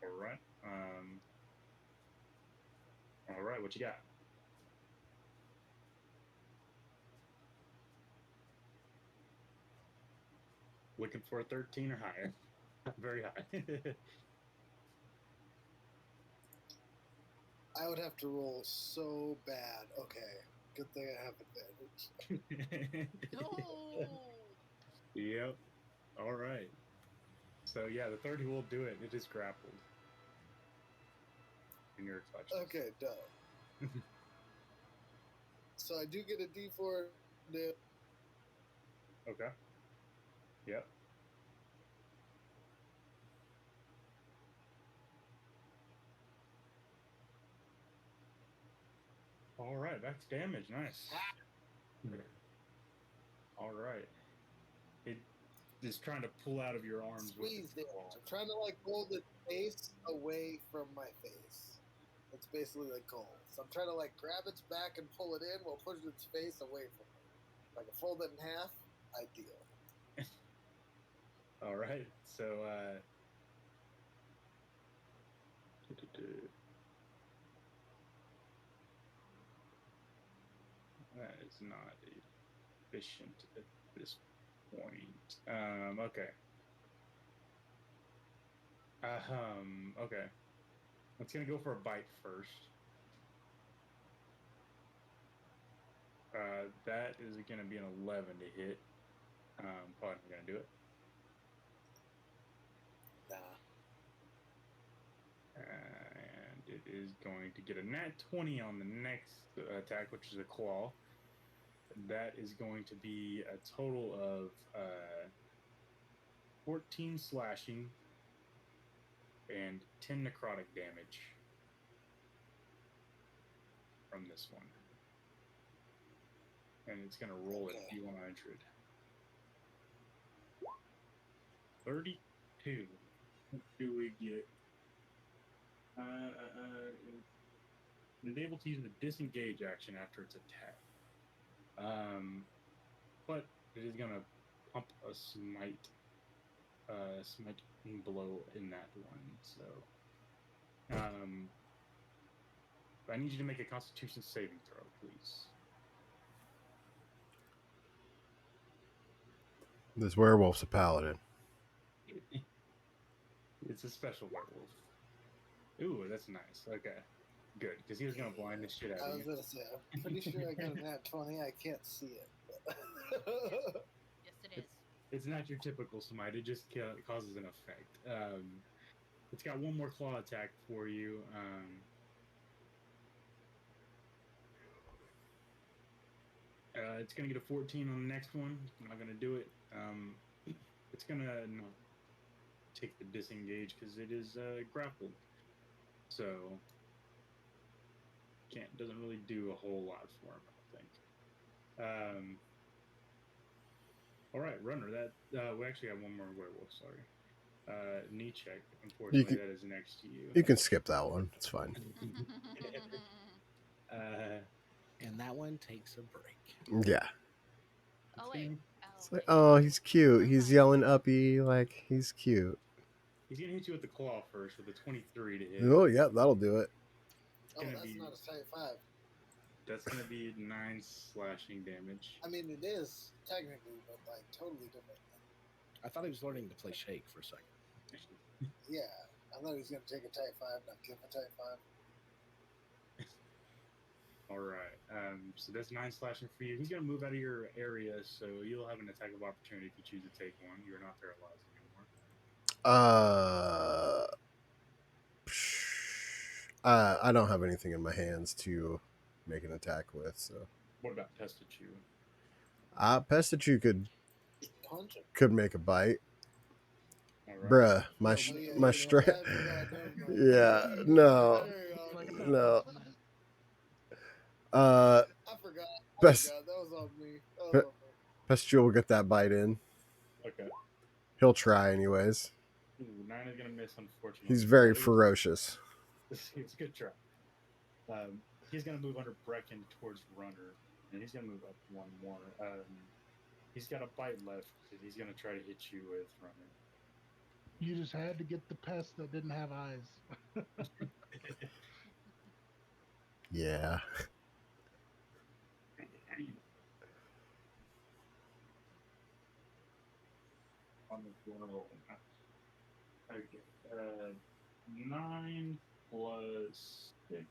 All right. All right. What you got? Looking for a 13 or higher. Very high. I would have to roll so bad. Okay. Good thing I have advantage. No. Yep. All right. So yeah, the third will do it. It is grappled. In your clutches. Okay, done. So I do get a D4. Okay. Yep. All right, that's damage. Nice. All right. It is trying to pull out of your arms with Squeeze its damage. claw. I'm trying to like hold its face away from my face. It's basically the goal. So I'm trying to like grab its back and pull it in while pushing its face away from me. Like I fold it in half, ideal. All right. So that is not efficient at this point. Okay. Okay. It's gonna go for a bite first. That is gonna be an 11 to hit. Probably not gonna do it. Nah. And it is going to get a nat 20 on the next attack, which is a claw. That is going to be a total of 14 slashing and 10 necrotic damage from this one. And it's going to roll at D100. 32. What do we get? It's able to use the disengage action after its attack. But it is going to pump a smite blow in that one. So I need you to make a Constitution saving throw, please. This werewolf's a paladin. It's a special werewolf. Ooh, that's nice. Okay, good, because he was gonna blind the shit out I of was you. gonna say, I'm pretty sure I got a nat 20. I can't see it. But Yes, it is. It's not your typical smite. It just causes an effect. It's got one more claw attack for you. It's gonna get a 14 on the next one. I'm not gonna do it. It's gonna not take the disengage because it is grappled. So doesn't really do a whole lot for him, I don't think. All right, runner. That we actually have one more werewolf. Sorry. Knee check. Unfortunately, that is next to you. You can skip that one. It's fine. And that one takes a break. Yeah. Oh wait. It's like, oh, he's cute. He's yelling uppy like he's cute. He's gonna hit you with the claw first with a 23 to hit. Oh, yeah, that'll do it. Oh, gonna that's be- not a type 5. That's gonna be 9 slashing damage. I mean, it is technically, but like totally different. I thought he was learning to play Shake for a second. Yeah, I thought he was gonna take a type 5, not give a type 5. All right. So that's 9 slashing for you. He's gonna move out of your area, so you'll have an attack of opportunity if you choose to take one. You're not paralyzed anymore. I don't have anything in my hands to make an attack with, so. What about Pestachu? Pestachu Punch him. could make a bite. All right. Bruh, Oh, yeah, my yeah, strength. I forgot, there we go. Yeah, no, Like, no. I forgot. Best- That was on me. Pestachu will get that bite in. Okay. He'll try anyways. Ooh, 9 is gonna miss, unfortunately. He's very But it was- ferocious. It's a good try. He's gonna move under Brecken towards Runner, and he's gonna move up one more. He's got a bite left, and he's gonna try to hit you with Runner. you just had to get the pest that didn't have eyes. Yeah. On the roll. Okay. 9 plus 6.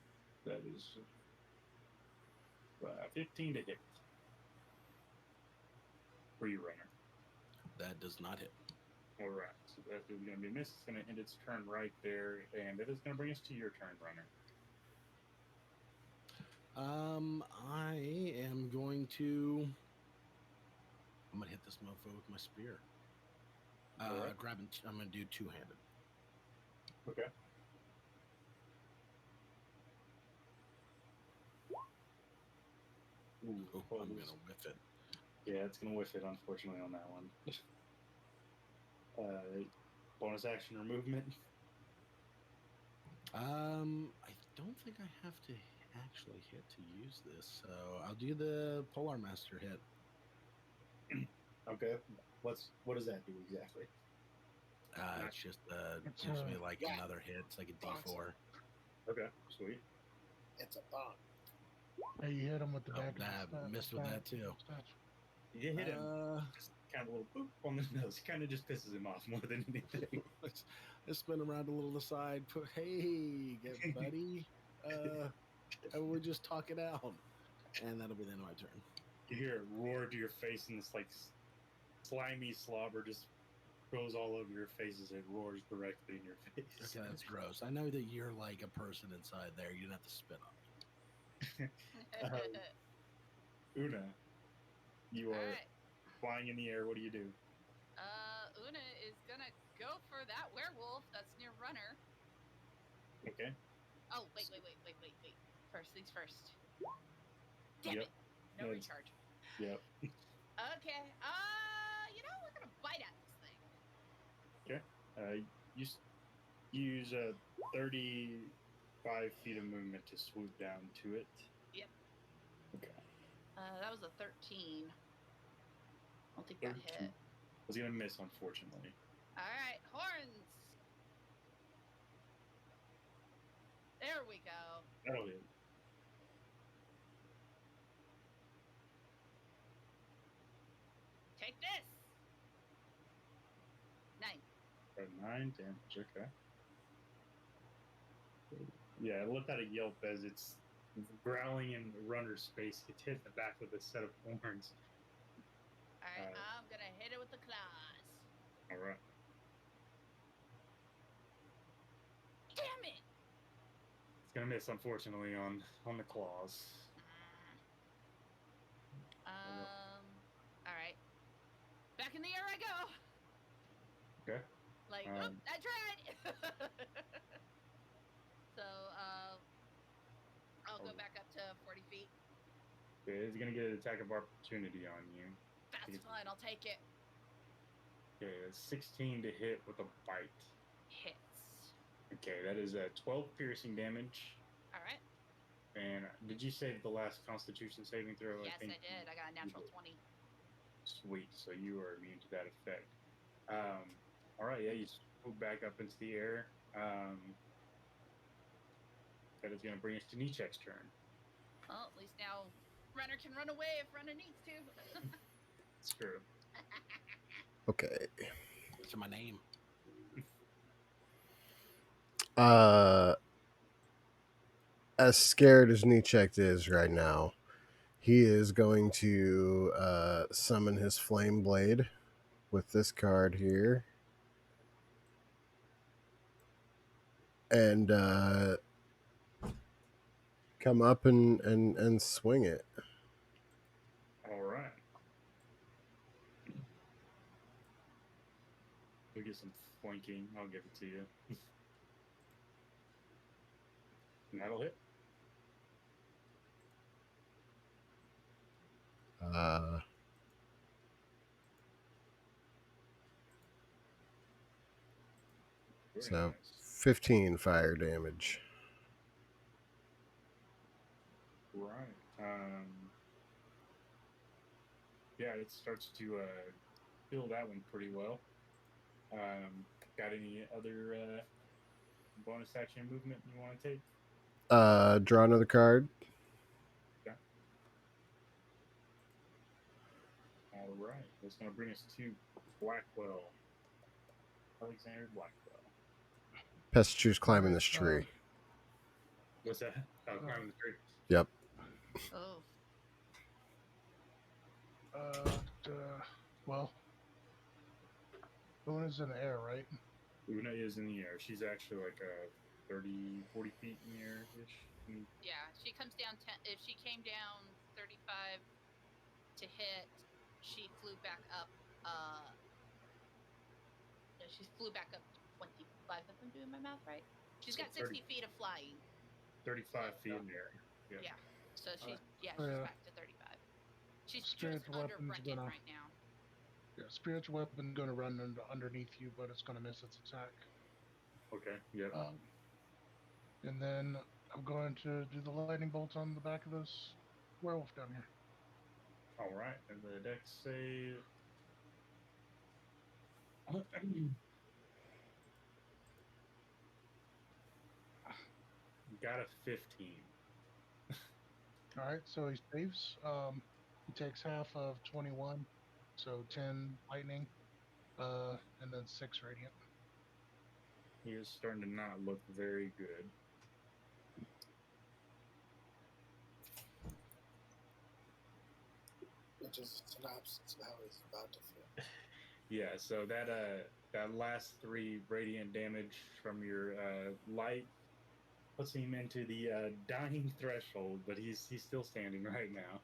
That is 15 to hit. For you, Runner. That does not hit. All right. So that is going to be a miss. It's going to end its turn right there, and it is going to bring us to your turn, Runner. I am going to. I'm gonna hit this mofo with my spear. Alright. I'm gonna do two-handed. Okay. Ooh, Oh, well, I'm this- gonna whiff it. Yeah, it's gonna whiff it, unfortunately, on that one. Bonus action or movement. I don't think I have to actually hit to use this, so I'll do the Polar Master hit. Okay. What does that do exactly? It's just It's, gives me like yeah. another hit. It's like a Awesome. D4. Okay, sweet. It's a bomb. Hey, you hit him with the Oh, back. that of the missed with that too. You hit him Uh, just kind of a little boop on the nose. Kind of just pisses him off more than anything. I spin around a little aside. Put, hey, get buddy. How about we just talk it out? And that'll be the end of my turn. You hear it roar to your face, and this like slimy slobber just goes all over your face as it roars directly in your face. Okay, that's gross. I know that you're like a person inside there. You don't have to spit on me. Una, you are Alright. flying in the air. What do you do? Una is gonna go for that werewolf that's near Runner. Okay. Oh, wait. First things first. Damn Yep. it. No Yeah. recharge. Yep. Okay. We're gonna bite at this thing. You use 35 feet of movement to swoop down to it. Yep. Okay. That was a 13. I don't think that 13. hit. I was gonna miss, unfortunately. Alright, horns. There we go. That'll hit. Take this. 9. For 9 damage. Okay. Yeah, it let out a yelp as it's growling in Runner's space. It hit the back with a set of horns. Alright, I'm gonna hit it with the claws. All right. Damn it! It's gonna miss, unfortunately, on the claws. Alright. Back in the air I go. Okay. Like, Um, I tried. So, I'll go back up to 40 feet. Okay, it's gonna get an attack of opportunity on you. That's fine. I'll take it. Okay, it's 16 to hit with a bite. Hits. Okay, that is 12 piercing damage. All right. And did you say the last Constitution saving throw? Yes, I think did. I got a natural 20. Sweet. So you are immune to that effect. All right. Yeah, you move back up into the air. That is going to bring us to Nichek's turn. Well, at least now runner can run away if runner needs to. It's true. Okay. That's my name. As scared as Nichek is right now, he is going to summon his flame blade with this card here. And come up and swing it. All right. We'll get some flanking. I'll give it to you. And that'll hit. Very So nice. 15 fire damage. Right. Yeah, it starts to feel that one pretty well. Got any other bonus action movement you want to take? Draw another card. Yeah. All right. That's going to bring us to Blackwell. Alexander Blackwell. Pestu's climbing this tree. What's that? Oh, climbing the tree. Yep. Oh. Well, Luna's in the air, right? Luna is in the air. She's actually like 30, 40 feet in the air-ish. Yeah, she comes down. If she came down 35 to hit, she flew back up. No, she flew back up 25. If I'm doing my math right, she's So got 60 feet of flying. 35 feet in the air. Yeah. So she's she's yeah. back to 35. She's Spiritual just under weapon's Brendan gonna- right now. Yeah, spiritual weapon going to run underneath you, but it's going to miss its attack. Okay. Yep. And then I'm going to do the lightning bolt on the back of this werewolf down here. All right. And the dex save. Got a 15. All right, so he saves. He takes half of 21, so 10 lightning, and then 6 radiant. He is starting to not look very good. Which is a synopsis of how he's about to feel. Yeah, so that last 3 radiant damage from your light puts him into the dying threshold, but he's still standing right now.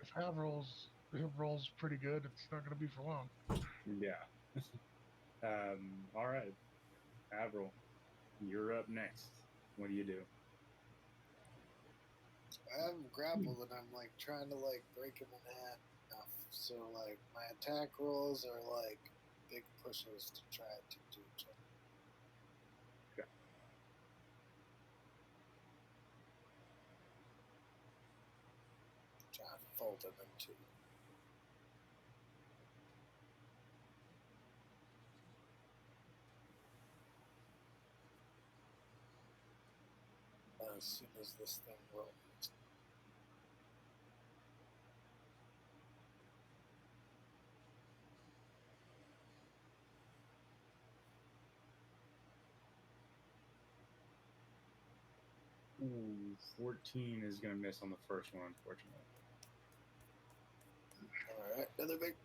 If Hav rolls pretty good, it's not going to be for long. Yeah. All right, Avril, you're up next. What do you do? I have him grappled and I'm like trying to like break him in half. So like my attack rolls are like big pushes to try to do each other. Okay. Trying to fold him into. As soon as this thing rolls. Ooh, 14 is going to miss on the first one, unfortunately. All right, another big.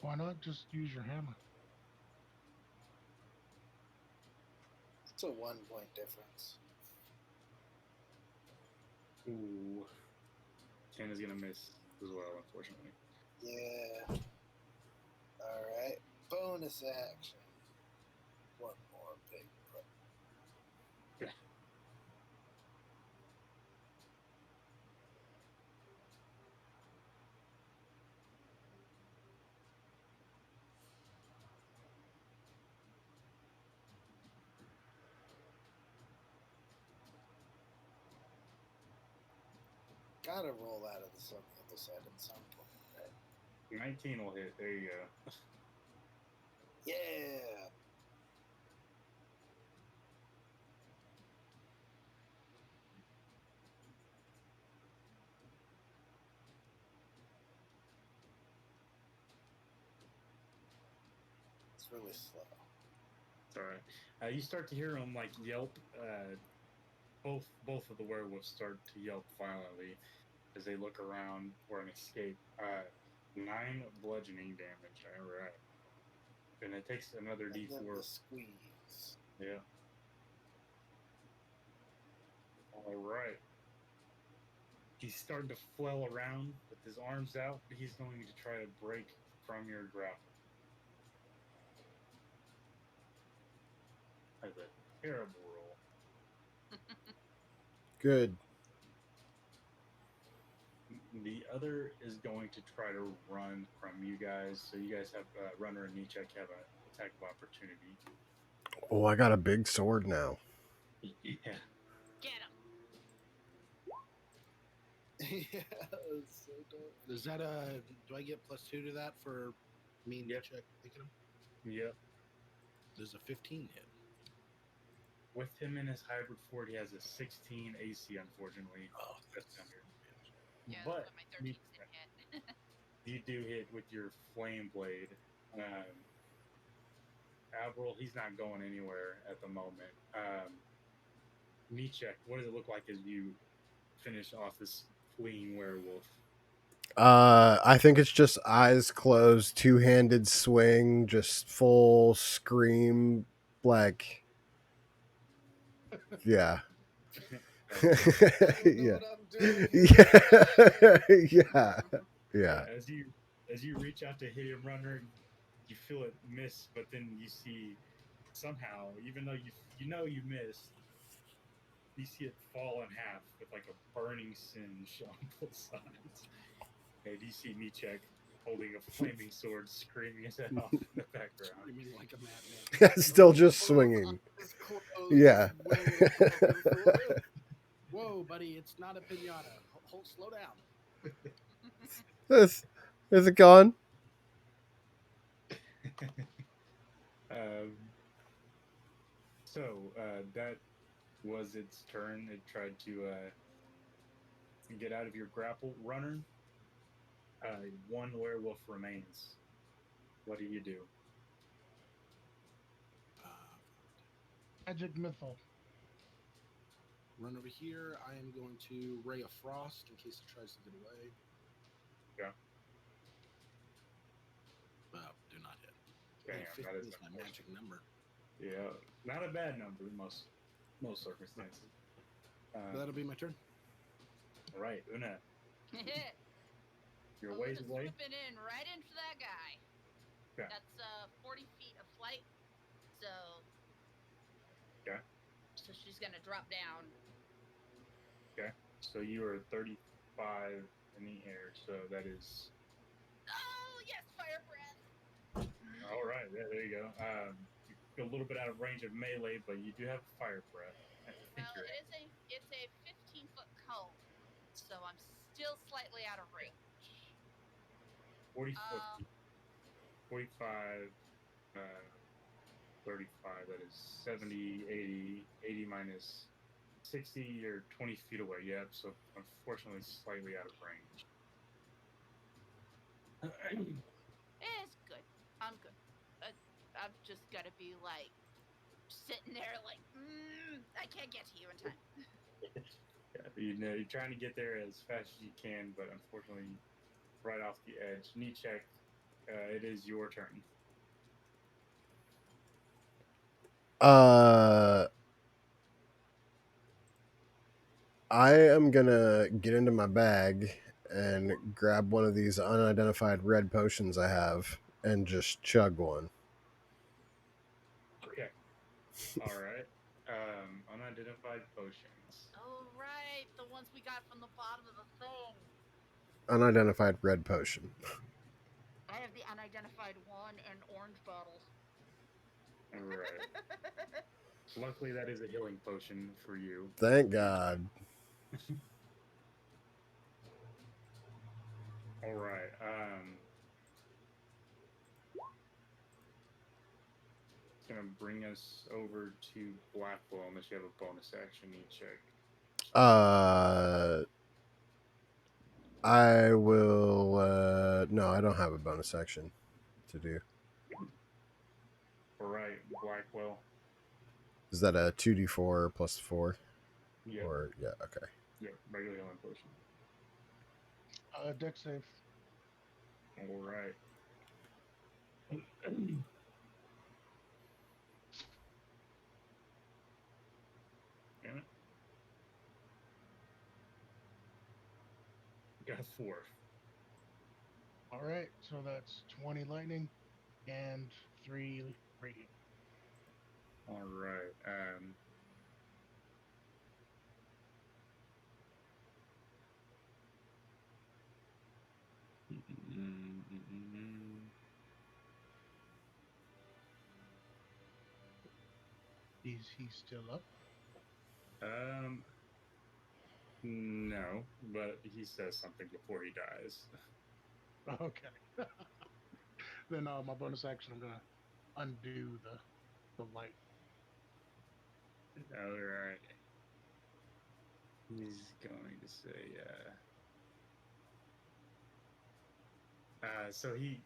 Why not just use your hammer? It's a 1 point difference. Ooh, 10 is going to miss as well, unfortunately. Yeah. All right, bonus action. One more big push. Yeah. gotta roll out of this on the other side at some point, right? 19 will hit. There you go. Yeah. It's really slow. It's all right. You start to hear them like yelp. Both of the werewolves start to yelp violently as they look around for an escape. 9 bludgeoning damage. All right. And it takes another And then D4. the squeeze. Yeah. All right. He's starting to flail around with his arms out. He's going to try to break from your grapple. That's a terrible roll. Good. The other is going to try to run from you guys. So you guys have Runner and Nietzsche have an attack of opportunity. Oh, I got a big sword now. Yeah. Get him. Yeah, it's so dope. Is that a? Do I get +2 to that for me and Yep. check taking him? Yep. There's a 15 hit. With him in his hybrid fort, he has a 16 AC, unfortunately. Oh, Just under. Yeah, But that's what my 13 didn't hit. you do hit with your flame blade. Avril, he's not going anywhere at the moment. Nietzsche, what does it look like as you finish off this fleeing werewolf? I think it's just eyes closed, two-handed swing, just full scream, like, yeah. I don't know Yeah. what I'm doing here. Yeah. Yeah. As you reach out to hit him, Runner, you feel it miss, but then you see somehow, even though you missed, you see it fall in half with like a burning singe on both sides. And you see Nietzsche holding a flaming sword, screaming his head off in the background. Screaming like a madman. Still just swinging. It's closed, Yeah. way across the floor. Whoa, buddy! It's not a pinata. Hold, slow down. Is it gone? So that was its turn. It tried to get out of your grapple, Runner. One werewolf remains. What do you do? Magic missile. Run over here. I am going to Ray of Frost in case it tries to get away. Yeah. Do not hit. Damn, that 15 is is my magic number. Yeah, not a bad number in most circumstances. That'll be my turn. All right, Una, you're Oh, ways just away. swooping in right into that guy. Yeah. That's 40 feet of flight. So. Okay. So she's gonna drop down. Okay. So you are 35 in the air. So that is. Oh yes, fire breath. All right. Yeah, there you go. You're a little bit out of range of melee, but you do have fire breath. I think Well, you're it's a 15-foot cone, so I'm still slightly out of range. 40 45, 35. That is 70, 80, 80 minus 60. You're 20 feet away. Yep. So unfortunately, slightly out of range. It's good. I'm good. I've just got to be like sitting there, like, I can't get to you in time. Yeah, you're trying to get there as fast as you can, but unfortunately, right off the edge. Nietzsche, it is your turn. I am gonna get into my bag and grab one of these unidentified red potions I have and just chug one. Okay. All right. Unidentified potions. Oh, right. The ones we got from the bottom of the thing. Unidentified red potion. I have the unidentified one and orange bottle. All right. Luckily, that is a healing potion for you. Thank God. All right. It's gonna bring us over to Blackwell unless you have a bonus action you check. I will. No, I don't have a bonus action to do. All right, Blackwell. Is that a 2d4 plus 4? Yep. Or, yeah, okay. Yep. Regular healing potion. Deck save. All right. Damn it. Got a 4. All right, so that's 20 lightning and 3 radiant. All right. Is he still up? No, but he says something before he dies. Okay. Then my bonus action, I'm gonna undo the light. All right. He's going to say, so he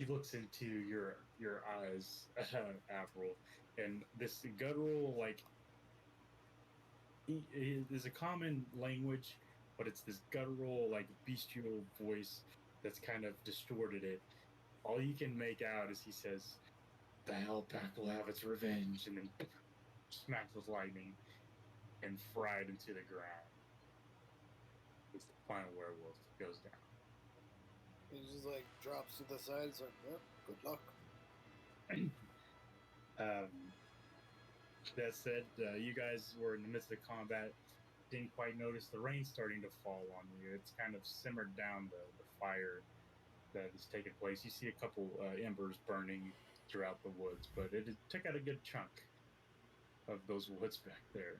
looks into your eyes, Avril, and this guttural like is a common language, but it's this guttural like bestial voice that's kind of distorted it. All you can make out is he says, "The Hellpack will have its revenge," and then smacked with lightning and fried into the ground. As the final werewolf goes down. He just like drops to the side. It's like, well, good luck. That said, you guys were in the midst of combat. Didn't quite notice the rain starting to fall on you. It's kind of simmered down the fire that is taking place. You see a couple embers burning throughout the woods, but it took out a good chunk of those woods back there.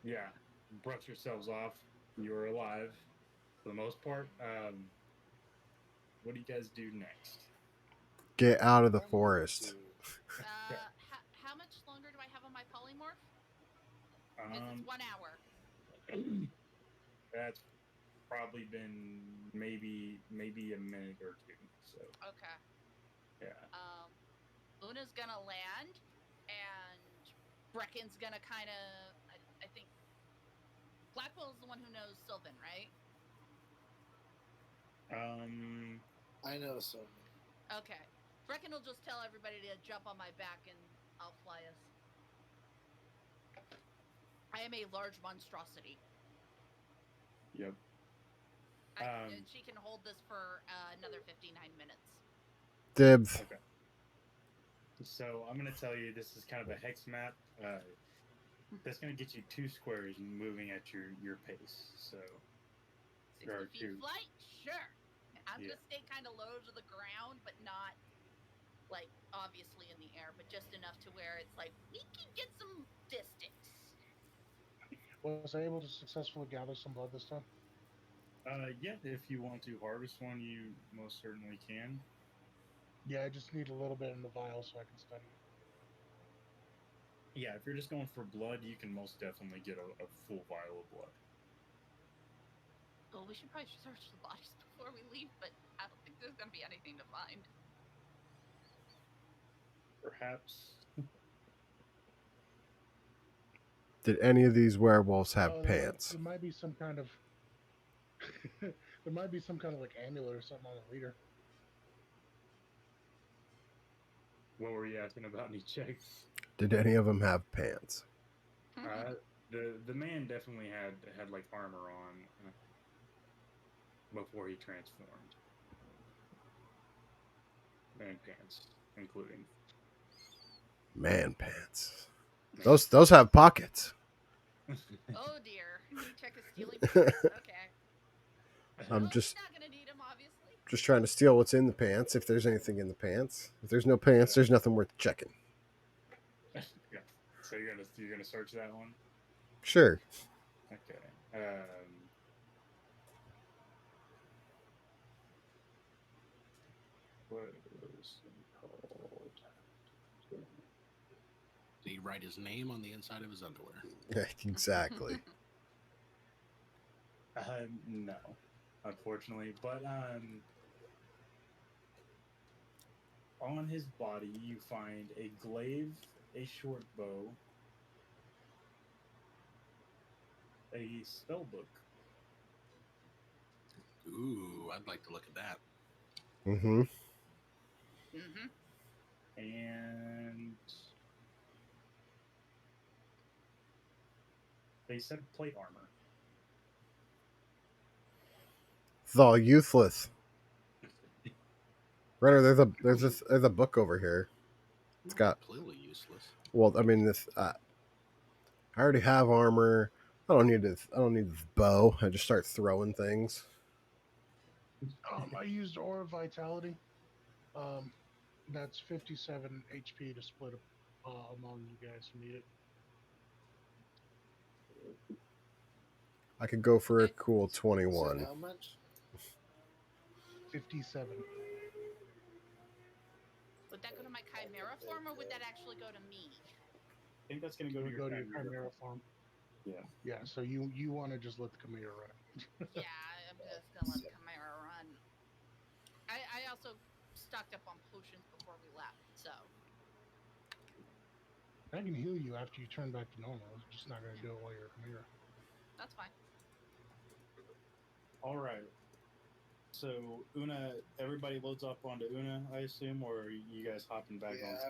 Yeah, brush yourselves off. You're alive for the most part. What do you guys do next? Get out of the I'm going forest. to- How much longer do I have on my polymorph? Because it's 1 hour. That's probably been maybe a minute or two. So Okay. yeah. Una's gonna land, and Brecken's gonna kind of. I think Blackwell's the one who knows Sylvan, right? I know so. Okay. Brecken will just tell everybody to jump on my back, and I'll fly us. I am a large monstrosity. Yep. She can hold this for another 59 minutes. Dibs. Okay. So I'm gonna tell you this is kind of a hex map. That's gonna get you 2 squares moving at your pace. So 60 feet two. flight, sure. I'm Yeah. gonna stay kind of low to the ground, but not like obviously in the air, but just enough to where it's like we can get some distance. Was I able to successfully gather some blood this time? Yeah, if you want to harvest one, you most certainly can. Yeah, I just need a little bit in the vial so I can study it. Yeah, if you're just going for blood, you can most definitely get a full vial of blood. Well, we should probably search the bodies before we leave, but I don't think there's gonna be anything to find. Perhaps. Did any of these werewolves have pants? There might be some kind of there might be some kind of like amulet or something on the leader. What were you asking about any checks? Did any of them have pants? The man definitely had like armor on before he transformed, and pants, including. Man pants. Those have pockets. Oh dear, you check his stealing pants. Okay. I'm Well, just he's not gonna need them, obviously. just trying to steal what's in the pants. If there's anything in the pants, if there's no pants, there's nothing worth checking. Yeah. So you're gonna search that one? Sure. Okay. write his name on the inside of his underwear. Exactly. No, unfortunately, but on his body you find a glaive, a short bow, a spell book, Ooh, I'd like to look at that. Mm-hmm. Mm-hmm. and a set of plate armor. It's all useless. Renner, there's a book over here. It's got. Completely useless. Well, I mean this. I already have armor. I don't need this. I don't need this bow. I just start throwing things. I used Aura Vitality. Um, that's 57 HP to split among you guys who need it. I could go for a Okay. cool So 21. how much? 57. Would that go to my chimera form, or would that actually go to me? I think that's going to It go to would your go to your chimera. Chimera farm. Yeah. Yeah, so you want to just let the Chimera run. Yeah, I'm just gonna let chimera run. I also stocked up on potions before we left, so I can heal you after you turn back to normal. It's just not going to do it while you're a Chimera. that's fine. All right. So Una, everybody loads up onto Una, I assume, or are you guys hopping back on? Yeah,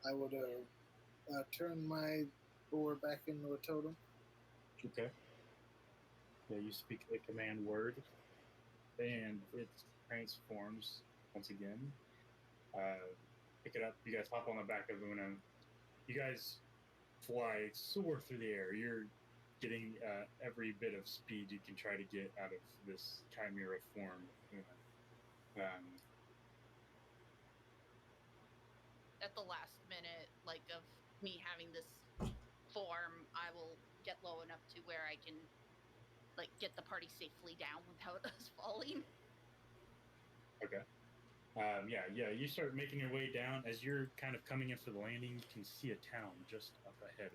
I would turn my boar back into a totem. Okay. Yeah, you speak the command word, and it transforms once again. Pick it up. You guys hop on the back of Una. You guys fly, soar through the air. You're getting every bit of speed you can try to get out of this chimera form. At the last minute, like of me having this form, I will get low enough to where I can like get the party safely down without us falling. Okay. Yeah. You start making your way down. As you're kind of coming in for the landing, you can see a town just up ahead.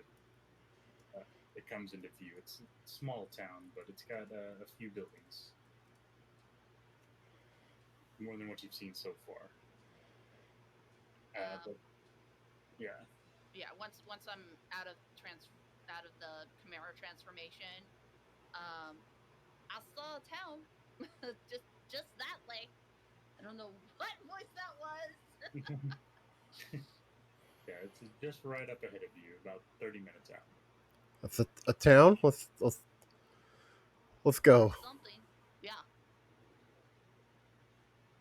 It comes into view. It's a small town, but it's got a few buildings, more than what you've seen so far. But yeah, Yeah, once I'm out of the chimera transformation, I saw a town just that way. I don't know what voice that was. yeah, it's just right up ahead of you, about 30 minutes out. That's a town. Let's go. Something, yeah.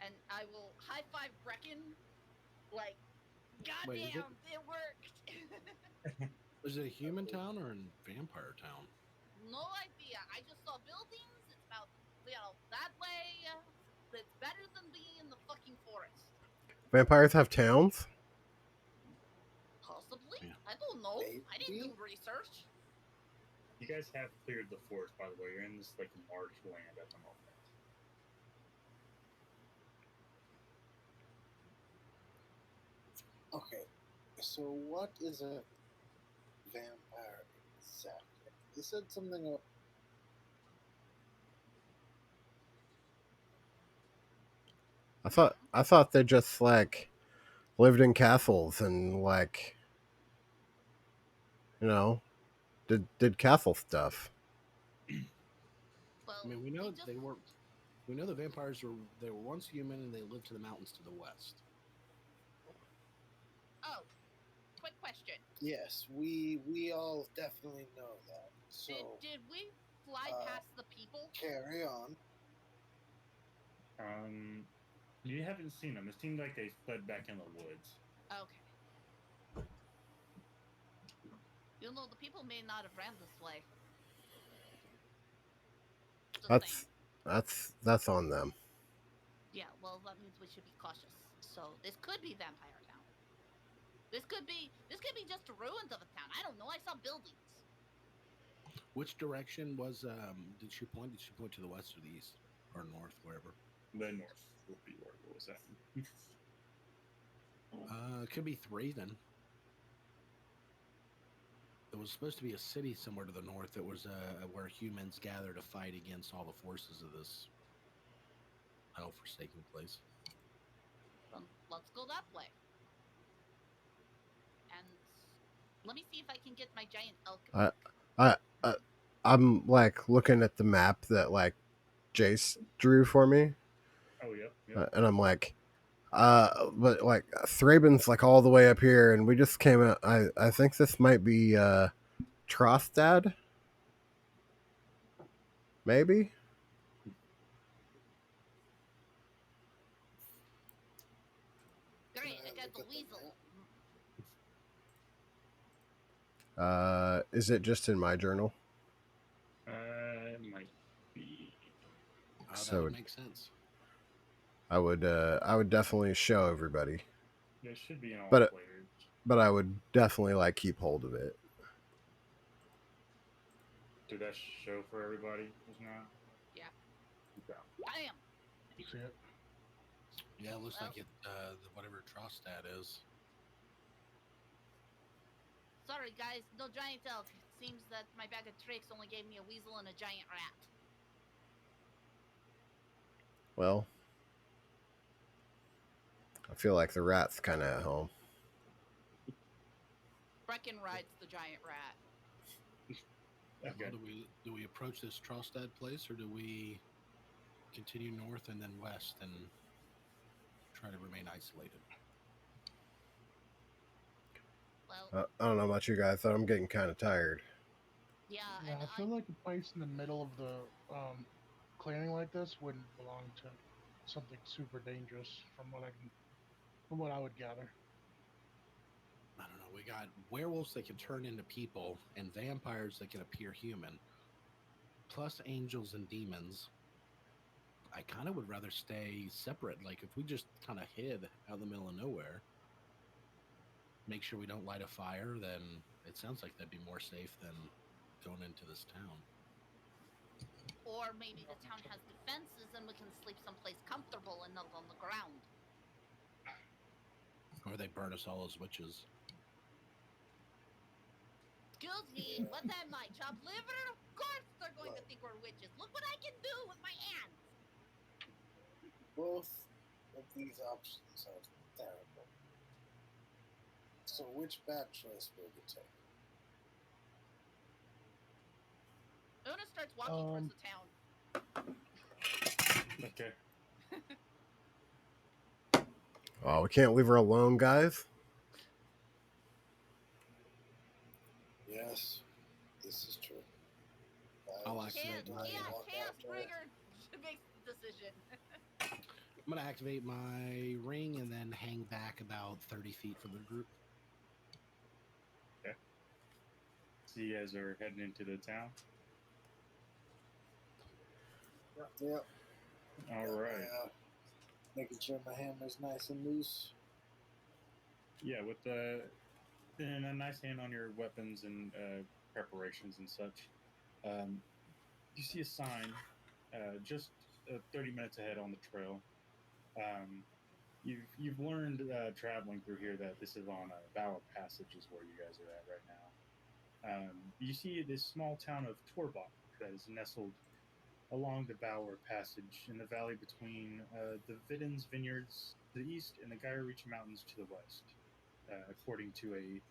And I will high five Brecken. Like, Wait, goddamn, it worked. Is it a human town or a vampire town? No idea. I just saw buildings. It's about that way. It's better than being in the fucking forest. Vampires have towns. Possibly. Yeah. I don't know. I didn't Maybe. do research. You guys have cleared the forest, by the way. You're in this like marshland at the moment. Okay, so what is a vampire exactly? You said something about I thought they just like lived in castles and like you know did castle stuff. Well, I mean, we know they were. We know the vampires were once human and they lived to the mountains to the west. Oh, quick question. yes, we all definitely know that. So Did we fly past the people? carry on. You haven't seen them. It seemed like they fled back in the woods. Okay. You know, the people may not have ran this way. Just saying. That's on them. Yeah, well, that means we should be cautious. So this could be Vampire Town. This could be just the ruins of a town. I don't know. I saw buildings. Which direction was did she point? Did she point to the west or the east or north, wherever? The north would be where it was at. It could be three then. There was supposed to be a city somewhere to the north that was where humans gather to fight against all the forces of this hell-forsaken place. Then let's go that way. And let me see if I can get my giant alchemy. I'm like looking at the map that like Jace drew for me, Oh, yep. and I'm like, but like Thraben's like all the way up here, and we just came out. I think this might be Trostad, maybe. Great, Can I I got look the at the weasel. Is it just in my journal? It might be. That So would make sense. I would definitely show everybody, It should be in all but players. but I would definitely like keep hold of it. Did that show for everybody just now? Yeah. Okay. Bam! See it? Yeah, it looks Well- like it. Whatever Trostad is. Sorry, guys, no giant elk. It seems that my bag of tricks only gave me a weasel and a giant rat. Well, I feel like the rat's kind of at home. Brecken rides the giant rat. Okay. Well, do we approach this Trostad place, or do we continue north and then west and try to remain isolated? Well, I don't know about you guys, but I'm getting kind of tired. yeah, Yeah, and I feel like a place in the middle of the clearing like this wouldn't belong to something super dangerous, from what I would gather. I don't know. We got werewolves that can turn into people and vampires that can appear human, plus angels and demons. I kind of would rather stay separate. Like if we just kind of hid out in the middle of nowhere, make sure we don't light a fire, then it sounds like that'd be more safe than going into this town. or maybe the town has defenses and we can sleep someplace comfortable and not on the ground. Or they burn us all as witches. Excuse me, what am I, chopped liver? Of course they're going to think we're witches. Look what I can do with my hands. Both of these options are terrible. So which bad choice will you take? Una starts walking towards the town. Okay. Oh, we can't leave her alone, guys. Yes, this is true. I'll just activate need my- to walk Chaos after her. Springer makes the decision. I'm going to activate my ring and then hang back about 30 feet from the group. So you guys are heading into the town. Yep. All Got right. my, making sure my hammer's nice and loose. Yeah, with and a nice hand on your weapons and preparations and such. You see a sign just 30 minutes ahead on the trail. You've learned traveling through here that this is on a Bower Passage is where you guys are at right now. You see this small town of Torbach that is nestled along the Bower Passage in the valley between the Videns Vineyards to the east and the Gyreach Mountains to the west, according to a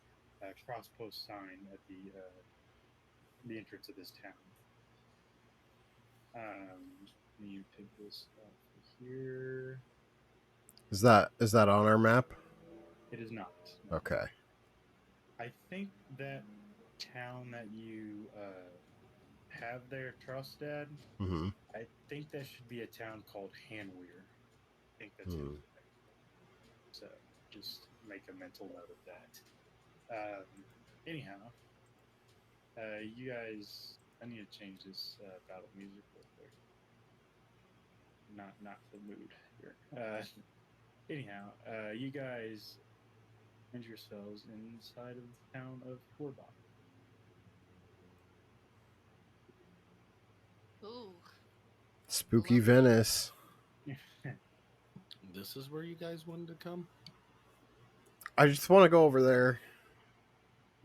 cross-post sign at the entrance of this town. Let me take this off here. Is that on our map? It is not. No. Okay. I think that town that you have there, Trostad, Mm-hmm. I think that should be a town called Hanweir. I think that's Hmm. incorrect. So just make a mental note of that. Anyhow, you guys, I need to change this battle music real quick. Not the mood here. Anyhow, you guys find yourselves inside of the town of Torbach. Ooh. Spooky Lovely. Venice. This is where you guys wanted to come? I just want to go over there.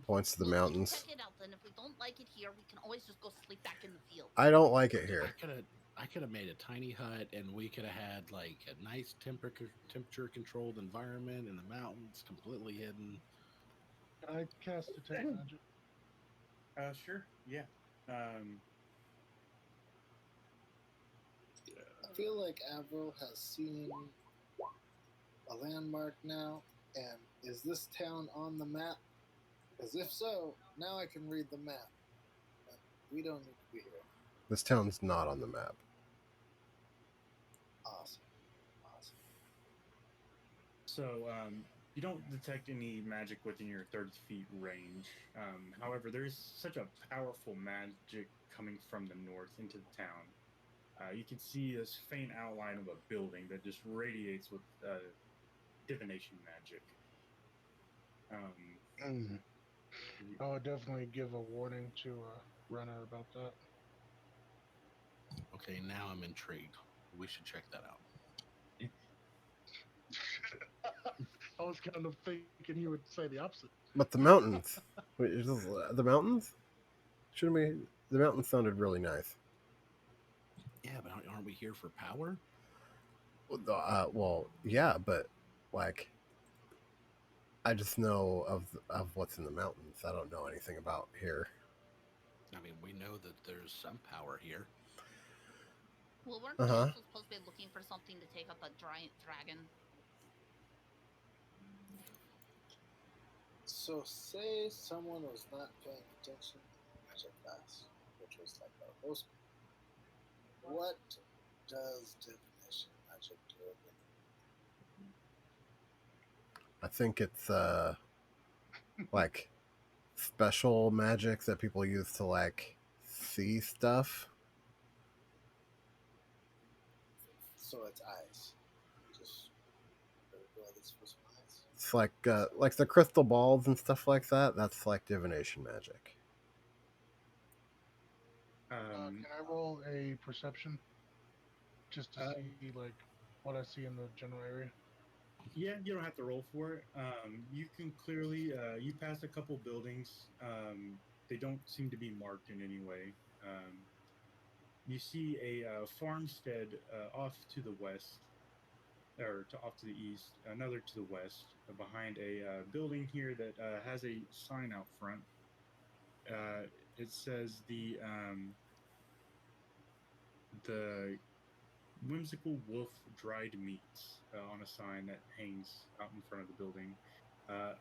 Points to the We'll mountains. check it out like it here, we can always just go sleep back in the field. I don't like it here. I could have made a tiny hut, and we could have had like a nice temperature controlled environment in the mountains, completely hidden. Can I cast detect magic? Sure. Yeah. Um, I feel like Avril has seen a landmark now, and is this town on the map? Because if so, now I can read the map. But we don't need to be here. This town's not on the map. Awesome. Awesome. so you don't detect any magic within your 30 feet range. However, there is such a powerful magic coming from the north into the town. You can see this faint outline of a building that just radiates with divination magic. Mm. I would definitely give a warning to Renner about that. Okay, now I'm intrigued. We should check that out. I was kind of thinking you would say the opposite. But the mountains. Wait, is this, the mountains? Shouldn't we? The mountains sounded really nice. Yeah, but aren't we here for power? Well, yeah, but like, I just know of what's in the mountains. I don't know anything about here. I mean, we know that there's some power here. Well, weren't Uh we huh. also supposed to be looking for something to take out the giant dragon? So say someone was not paying attention in magic class, which was like our host. What does divination magic do again? I think it's like special magic that people use to like see stuff. So it's eyes. Just go this for some eyes. It's like the crystal balls and stuff like that. That's like divination magic. Um, Can I roll a perception just to uh, see like what I see in the general area? yeah, you don't have to roll for it. You can clearly you passed a couple buildings. They don't seem to be marked in any way. You see a farmstead off to the west, or off to the east, another to the west, behind a building here that has a sign out front. It says the whimsical wolf dried meats on a sign that hangs out in front of the building. Uh,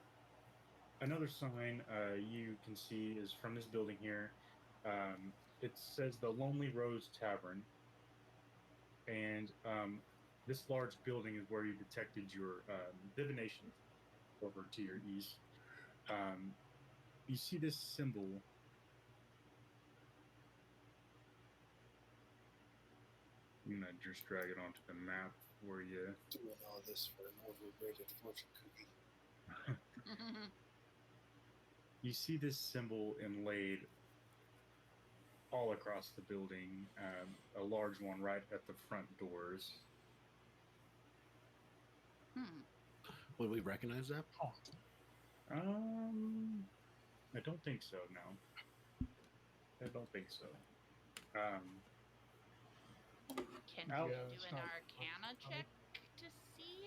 Another sign you can see is from this building here. It says the Lonely Rose Tavern, and this large building is where you detected your divination over to your east. Um, you see this symbol. I'm gonna just drag it onto the map for you. Doing all this for an overrated fortune cookie. You see this symbol inlaid all across the building, a large one right at the front doors. Hmm. Would we recognize that? Um, I don't think so. No, I don't think so. Um, Can Al- we Yeah, do it's an not. Arcana check to see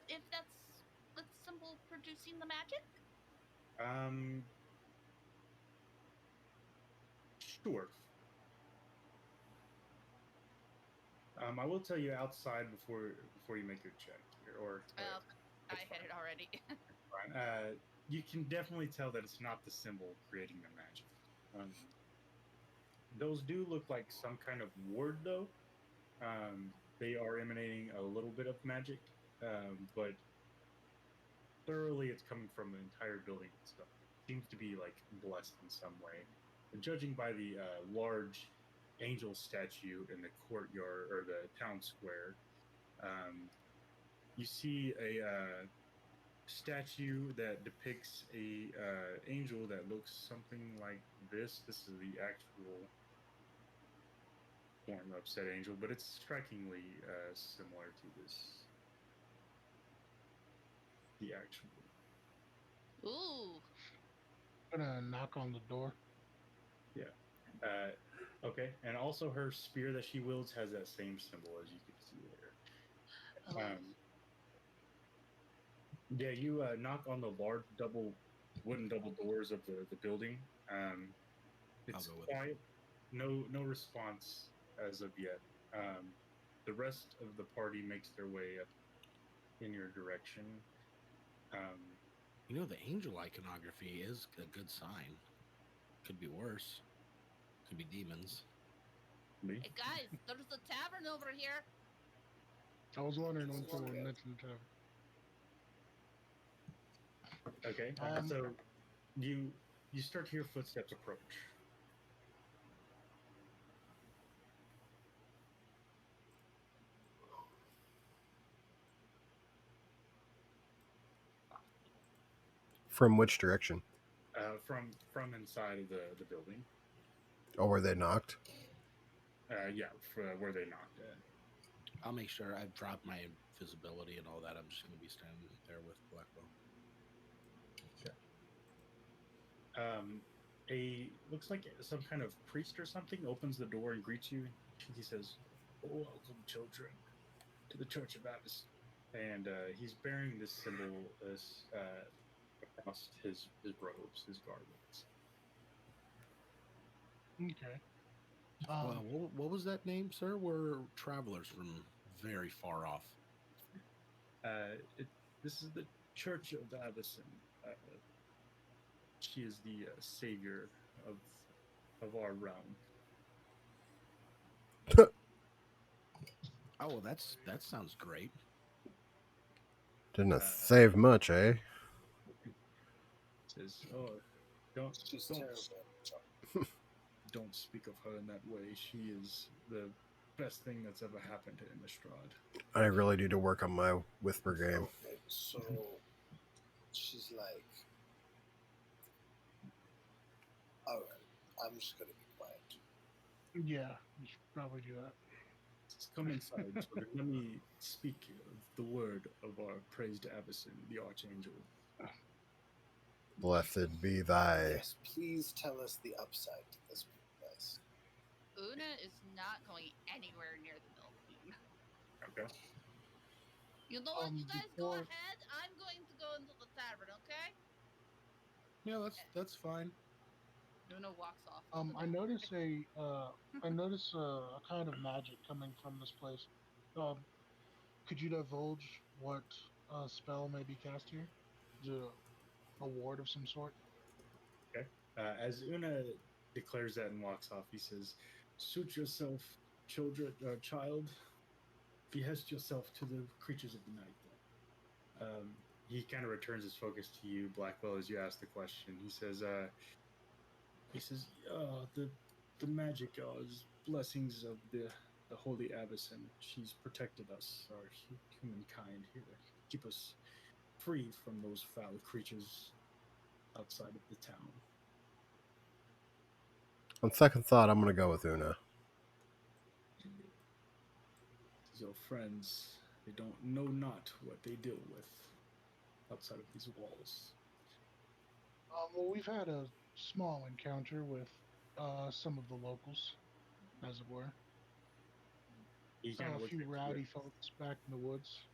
if that's the symbol producing the magic? um, sure. I will tell you outside before you make your check here, or Well, I it's hit it already. fine. You can definitely tell that it's not the symbol creating the magic. Um, those do look like some kind of ward, though. They are emanating a little bit of magic, but thoroughly it's coming from the entire building itself. It seems to be like blessed in some way. And judging by the large angel statue in the courtyard or the town square, um, you see a statue that depicts a angel that looks something like this. This is the actual form of said angel, but it's strikingly similar to this. The actual. Ooh. I'm gonna knock on the door. Yeah. Okay. And also, her spear that she wields has that same symbol as you can see Oh, there. Yeah, you knock on the large wooden double doors of the building. It's go with it. quiet. No response as of yet. Um, the rest of the party makes their way up in your direction. Um, You know, the angel iconography is a good sign. Could be worse. Could be demons. me. hey guys, there's a tavern over here. I was wondering when Let's someone go. mentioned the Okay. tavern. So you you start to hear footsteps approach. From which direction? From inside of the building. Oh, where they knocked? Yeah, where they knocked at. I'll make sure I've dropped my visibility and all that. I'm just going to be standing there with Blackwell. A looks like some kind of priest or something opens the door and greets you. He says, "Welcome, children, to the Church of Abbas." And he's bearing this symbol across his robes, his garments. Okay. Well, what was that name, sir? We're travelers from very far off. This is the Church of Avison. She is the savior of of our realm. Oh, well, that sounds great. Didn't Uh, save much, eh? says, "Oh, don't She's don't terrible. don't speak of her in that way. She is the best thing that's ever happened to Innistrad." I really need to work on my whisper game. Okay, so she's like, all right, I'm just gonna be quiet. Yeah, you should probably do that. Says, "Come inside, children. Let me speak of the word of our praised Avison, the Archangel." Blessed be thy. Yes, please tell us the upside to this place. Una is not going anywhere near the building. Okay. You know what? You guys go Before ahead. I'm going to go into the tavern, okay? Yeah, that's fine. Una walks off into the I back. notice I notice a kind of magic coming from this place. Um, could you divulge what spell may be cast here? Is it a ward of some sort? Okay. As Una declares that and walks off, he says, "Suit yourself, child. Behest yourself to the creatures of the night." He kind of returns his focus to you, Blackwell, as you ask the question. He says, the magic is blessings of the holy Avison. She's protected us, our humankind here, keep us free from those foul creatures outside of the town." On second thought, I'm going to go with Una. Your friends, they don't know not what they deal with outside of these walls. Well, we've had a small encounter with some of the locals, as it were. He kind A of looks few at you. rowdy folks back in the woods.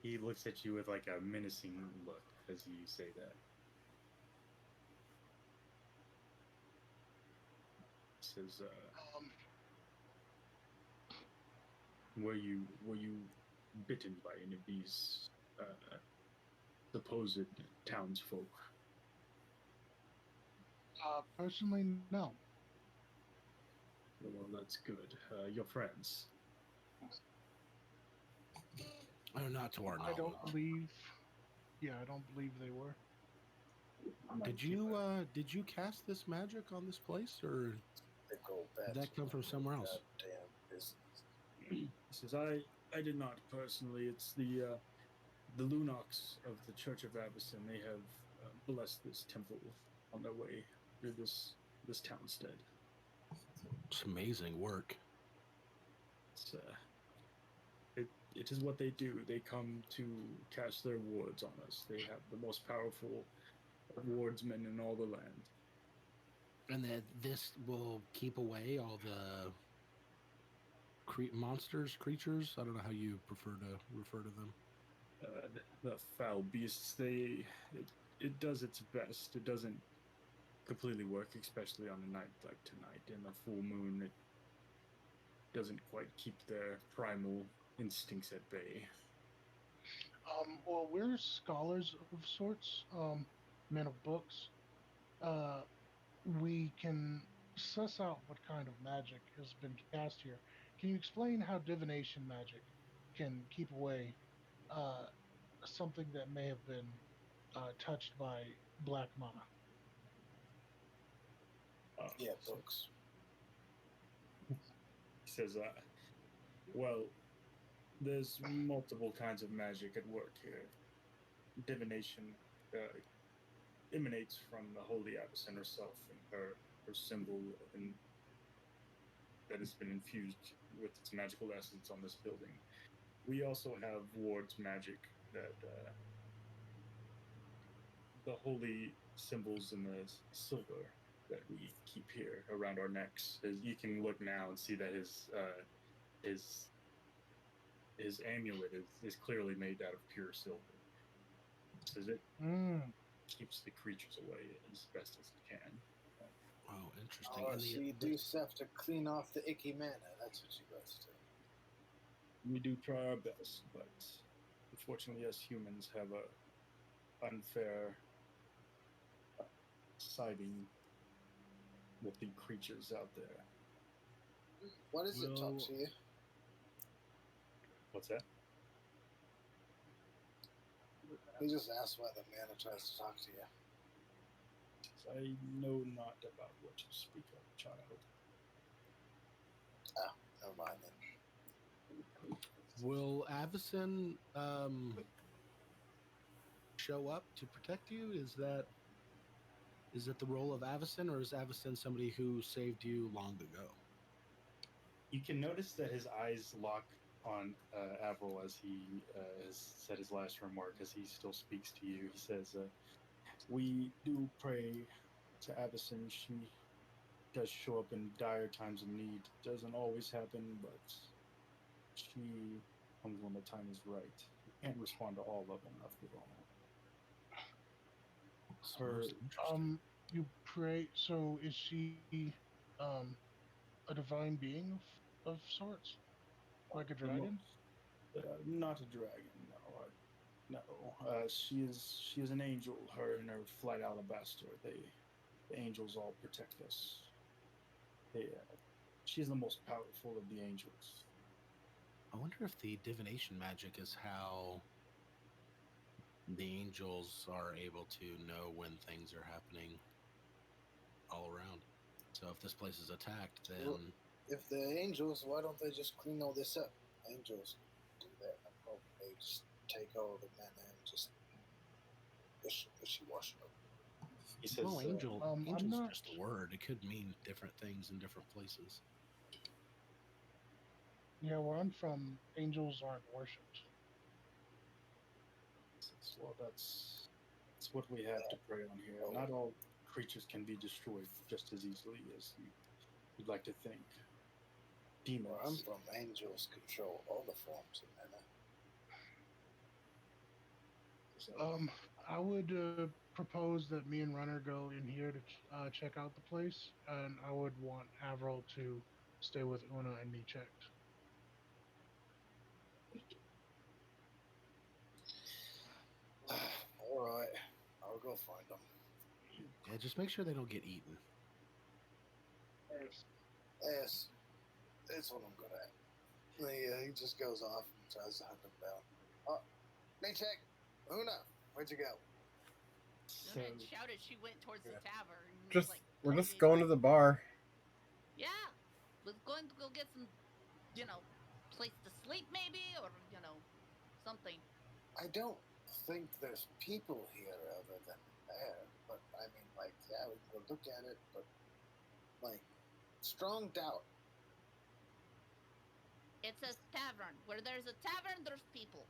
He looks at you with like a menacing look as you say that. He says, Um, were you bitten by any of these supposed townsfolk?" personally, no. "Well, that's good. Your friends." Oh, not to our I don't knowledge. believe. Yeah, I don't believe they were. Did you cast this magic on this place, or They go did back to that come from somewhere else? goddamn business. He says, I did not personally. It's the Lunox of the Church of Avison. They have blessed this temple on their way through this townstead. It's amazing work. It's, it is what they do. They come to cast their wards on us. They have the most powerful wardsmen in all the land. And that this will keep away all the monsters, creatures. I don't know how you prefer to refer to them. The foul beasts, it does its best. It doesn't completely work, especially on a night like tonight. In the full moon, it doesn't quite keep their primal instincts at bay. Well, we're scholars of sorts, men of books. Uh, we can suss out what kind of magic has been cast here. Can you explain how divination magic can keep away uh, something that may have been touched by black mana? Yeah, So books. he says, well, there's multiple kinds of magic at work here. Divination uh, emanates from the Holy Abyssine herself and her symbol and that has been infused with its magical essence on this building. We also have Ward's magic that the holy symbols in the silver that we keep here around our necks. As you can look now and see that his his amulet is clearly made out of pure silver. Says it Mm. keeps the creatures away as best as it can. Oh, interesting. Oh, And so you do stuff to clean off the icky mana. That's what you guys do. We do try our best, but unfortunately, us humans have a unfair siding with the creatures out there. What does it talk Well, to you? What's that? He just asked why the mana tries to talk to you. I know not about what you speak of, child. Oh, never mind then. will Avison show up to protect you? Is it the role of Avison, or is Avison somebody who saved you long ago? You can notice that his eyes lock on Avril as he has said his last remark, as he still speaks to you. He says, we do pray to Avison. She does show up in dire times of need. Doesn't always happen, but she comes when the time is right. You can't respond to all of them after all. Her, Most interesting. You pray. So is she um, a divine being of sorts, like a dragon? not a dragon, no. No, she is an angel. Her and her flight alabaster. The angels all protect us. She's the most powerful of the angels. I wonder if the divination magic is how the angels are able to know when things are happening all around. So if this place is attacked, then Well, if the angels, why don't they just clean all this up? Angels do that. No problem. They just take all the mana and just wishy washy up. He says, well, I'm angel's not. just a word. It could mean different things in different places. Yeah, where I'm from, angels aren't worshipped. well, that's what we have to pray on here. Not all creatures can be destroyed just as easily as you'd like to think. Demons. Where I'm from, angels control all the forms of mana. So, I would propose that me and Runner go in here to check out the place, and I would want Avril to stay with Una and me checked. All right, I'll go find them. Yeah, just make sure they don't get eaten. Yes, that's what I'm good at. He just goes off and tries to hunt them down. Oh, me check. Una, where'd you go? Una had shouted she went towards the tavern. And Just like, we're told just me, going to like, the bar. yeah, was going to go get some, place to sleep maybe, or something. I don't think there's people here other than there. But I mean, like, yeah, we can go look at it. But like, strong doubt. It's a tavern. Where there's a tavern, there's people.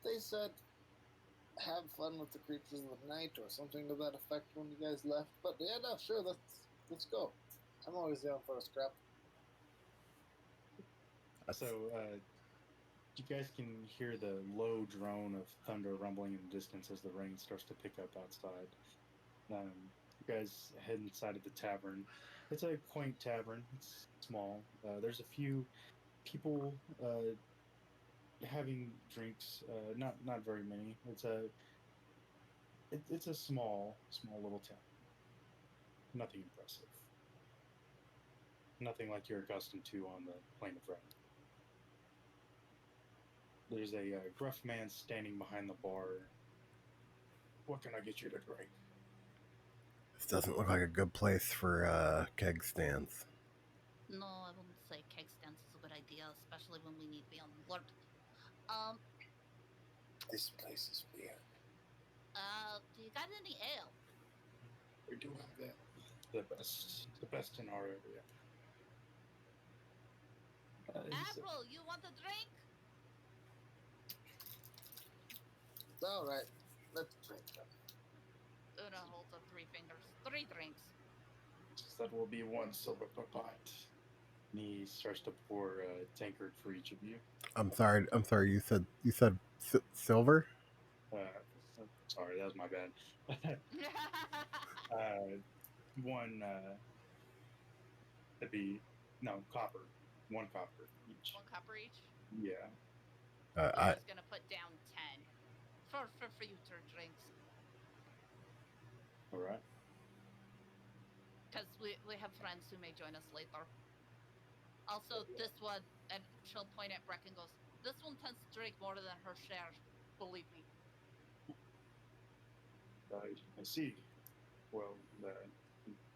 They said have fun with the creatures of the night or something to that effect when you guys left. But yeah, no, sure, let's go. I'm always down for a scrap. So, you guys can hear the low drone of thunder rumbling in the distance as the rain starts to pick up outside. You guys head inside of the tavern. It's a quaint tavern. It's small. There's a few people having drinks. Not very many. It's a small little town. Nothing impressive. Nothing like you're accustomed to on the Plain of Ren. There's a gruff man standing behind the bar. What can I get you to drink? This doesn't look like a good place for keg stands. No, I wouldn't say keg stands is a good idea, especially when we need to be on alert. This place is weird. Do you got any ale? We do have that. The best in our area. April, you want a drink? It's all right. Let's drink them. Una holds up 3 fingers. 3 drinks. That will be 1 silver per pint. And he starts to pour a tankard for each of you. I'm sorry. You said silver. Sorry, that was my bad. 1 copper. 1 copper each. 1 copper each? Yeah. I was gonna put down 10 for future drinks. All right. Because we have friends who may join us later. Also, this one, and she'll point at Breck and goes, this one tends to drink more than her share. Believe me. I see. Well, the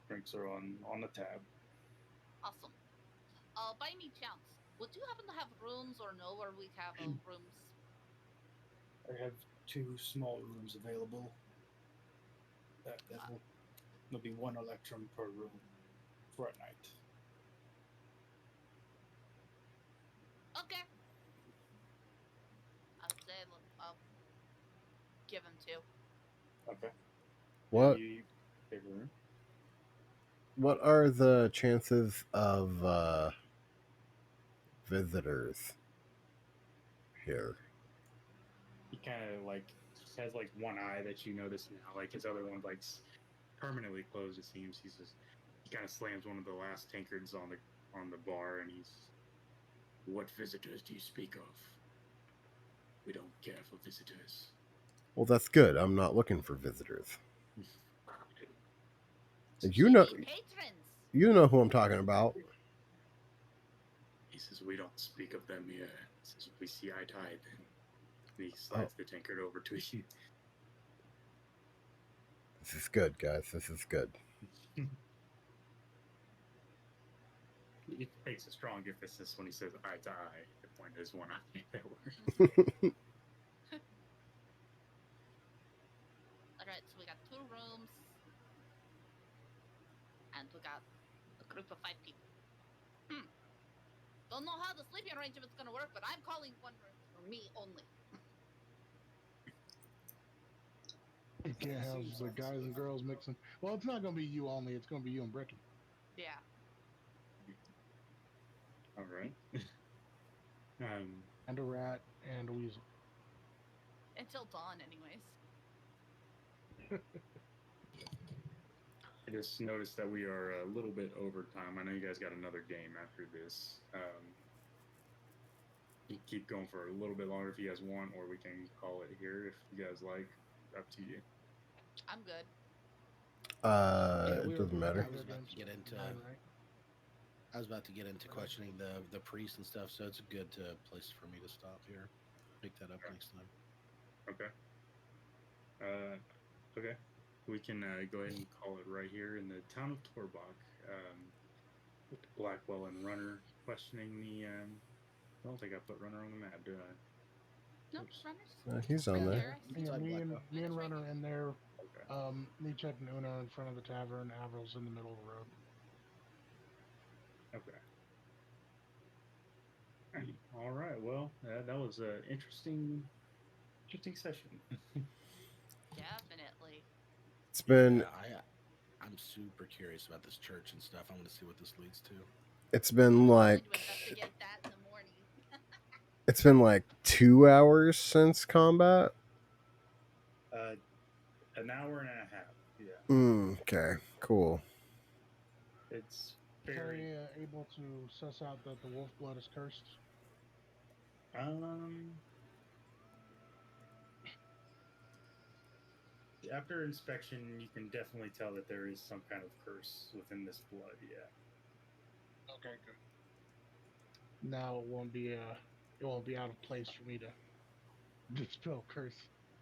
drinks are on the tab. Awesome. By any chance, would you happen to have rooms or know where we have rooms? I have 2 small rooms available. There'll be 1 electrum per room for a night. Okay. I'd say I'll give him 2. Okay. What? Take a room. What are the chances of visitors here? He kind of has 1 eye that you notice now. His other one's permanently closed. It seems he kind of slams one of the last tankards on the bar, and he's, "What visitors do you speak of? We don't care for visitors." Well, that's good. I'm not looking for visitors. Patrons. You know who I'm talking about. He says, "We don't speak of them here." He says, "We see eye to eye." Then he slides the tankard over to you. This is good, guys. This is good. It takes a strong emphasis when he says eye to eye. The point is 1 eye. Alright, so we got 2 rooms. And we got a group of 5 people. Don't know how the sleeping arrangement's gonna work, but I'm calling 1 room for me only. You can't have the guys and girls mixing. Well, it's not going to be you only. It's going to be you and Bricken. Yeah. All right. And a rat and a weasel. Until dawn, anyways. I just noticed that we are a little bit over time. I know you guys got another game after this. You keep going for a little bit longer if you guys want, or we can call it here if you guys like. Up to you. I'm good. It doesn't matter. I was about to get into. I was about to get into questioning the priest and stuff, so it's a good place for me to stop here. Pick that up next time. Okay. Okay. We can go ahead and call it right here in the town of Torbach. With Blackwell and Runner questioning the. I don't think I put Runner on the map, do I? No, Oops. Runner's. He's on there. Yeah, me and Runner in there. Okay. Nietzsche and Una in front of the tavern. Avril's in the middle of the road. Okay. All right. Well, that was an interesting session. It's been I'm super curious about this church and stuff. I want to see what this leads to. it's been Willing to like investigate that in the morning. it's been like 2 hours since combat. An hour and a half. Yeah, Okay, cool. it's very. Carrie able to suss out that the wolf blood is cursed? After inspection, you can definitely tell that there is some kind of curse within this blood. Yeah. Okay, good. Now it won't be out of place for me to dispel curse.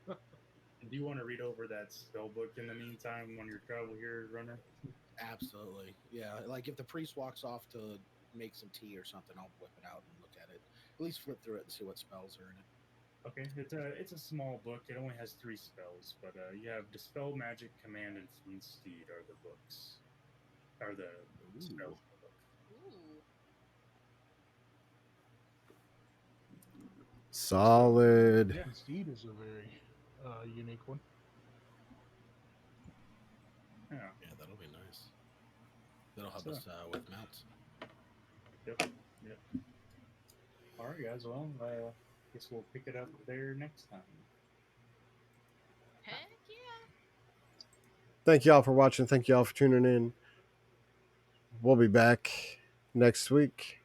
Do you want to read over that spell book in the meantime on your travel here, Runner? Absolutely. Yeah. Like if the priest walks off to make some tea or something, I'll whip it out and look at it. At least flip through it and see what spells are in it. Okay, it's a small book. It only has 3 spells, but you have Dispel Magic, Command, and Fiend Steed are the books. Are the spells in the book. Ooh. Solid. Yeah. Steed is a very unique one. Yeah. Yeah, that'll be nice. That'll help So- us with mounts. Yep. All right, guys. Well, guess we'll pick it up there next time. Heck yeah. Thank y'all for watching. Thank y'all for tuning in. We'll be back next week.